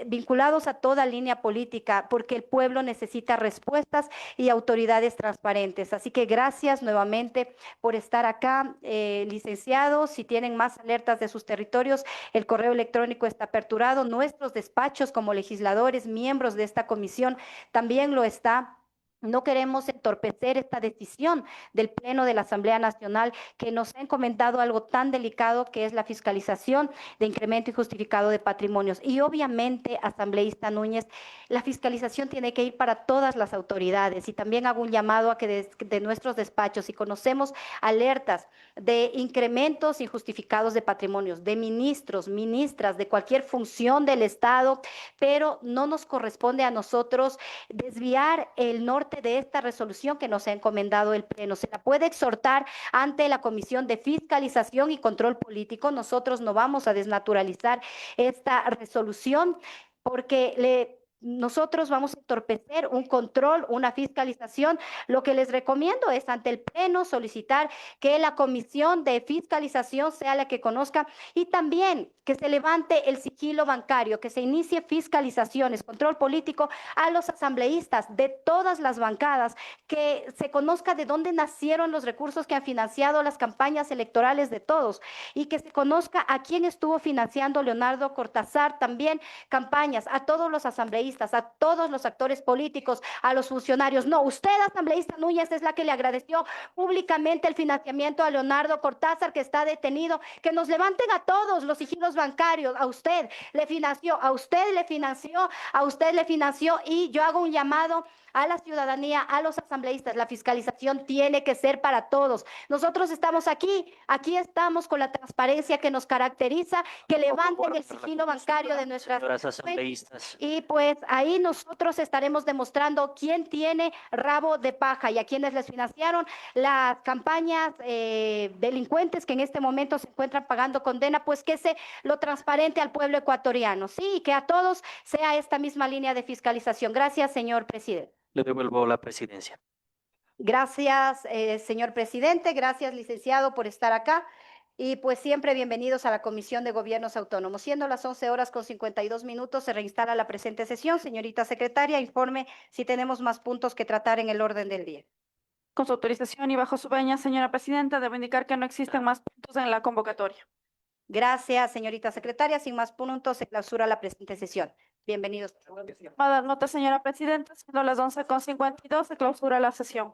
[SPEAKER 2] vinculados a toda línea política, porque el pueblo necesita respuestas y autoridades transparentes. Así que gracias nuevamente por estar acá, licenciados. Si tienen más alertas de sus territorios, el correo electrónico está aperturado. Nuestros despachos como legisladores, miembros de esta comisión, también lo está. No queremos entorpecer esta decisión del Pleno de la Asamblea Nacional, que nos ha encomendado algo tan delicado, que es la fiscalización de incremento injustificado de patrimonios. Y obviamente, asambleísta Núñez, la fiscalización tiene que ir para todas las autoridades, y también hago un llamado a que de nuestros despachos, si conocemos alertas de incrementos injustificados de patrimonios, de ministros, ministras, de cualquier función del Estado, pero no nos corresponde a nosotros desviar el norte de esta resolución que nos ha encomendado el Pleno. Se la puede exhortar ante la Comisión de Fiscalización y Control Político. Nosotros no vamos a desnaturalizar esta resolución, porque nosotros vamos a entorpecer un control, una fiscalización. Lo que les recomiendo es ante el Pleno solicitar que la comisión de fiscalización sea la que conozca y también que se levante el sigilo bancario, que se inicie fiscalizaciones, control político a los asambleístas de todas las bancadas, que se conozca de dónde nacieron los recursos que han financiado las campañas electorales de todos y que se conozca a quién estuvo financiando Leonardo Cortázar también campañas, a todos los asambleístas, a todos los actores políticos, a los funcionarios. No, usted, asambleísta Núñez, es la que le agradeció públicamente el financiamiento a Leonardo Cortázar, que está detenido. Que nos levanten a todos los sigilos bancarios. A usted le financió, a usted le financió, a usted le financió, y yo hago un llamado a la ciudadanía, a los asambleístas. La fiscalización tiene que ser para todos. Nosotros estamos aquí estamos con la transparencia que nos caracteriza, que levanten el sigilo bancario de nuestras
[SPEAKER 11] Señoras asambleístas.
[SPEAKER 2] y pues ahí nosotros estaremos demostrando quién tiene rabo de paja y a quienes les financiaron las campañas delincuentes que en este momento se encuentran pagando condena, pues que se lo transparente al pueblo ecuatoriano, sí, y que a todos sea esta misma línea de fiscalización. Gracias, señor presidente.
[SPEAKER 11] Le devuelvo la presidencia.
[SPEAKER 2] Gracias, señor presidente. Gracias, licenciado, por estar acá. Y pues siempre bienvenidos a la Comisión de Gobiernos Autónomos. Siendo las 11:52, se reinstala la presente sesión. Señorita secretaria, informe si tenemos más puntos que tratar en el orden del día.
[SPEAKER 1] Con su autorización y bajo su venia, señora presidenta, debo indicar que no existen más puntos en la convocatoria.
[SPEAKER 2] Gracias, señorita secretaria. Sin más puntos, se clausura la presente sesión. Bienvenidos.
[SPEAKER 1] Va a dar nota, señora presidenta, siendo las 11:52, se clausura la sesión.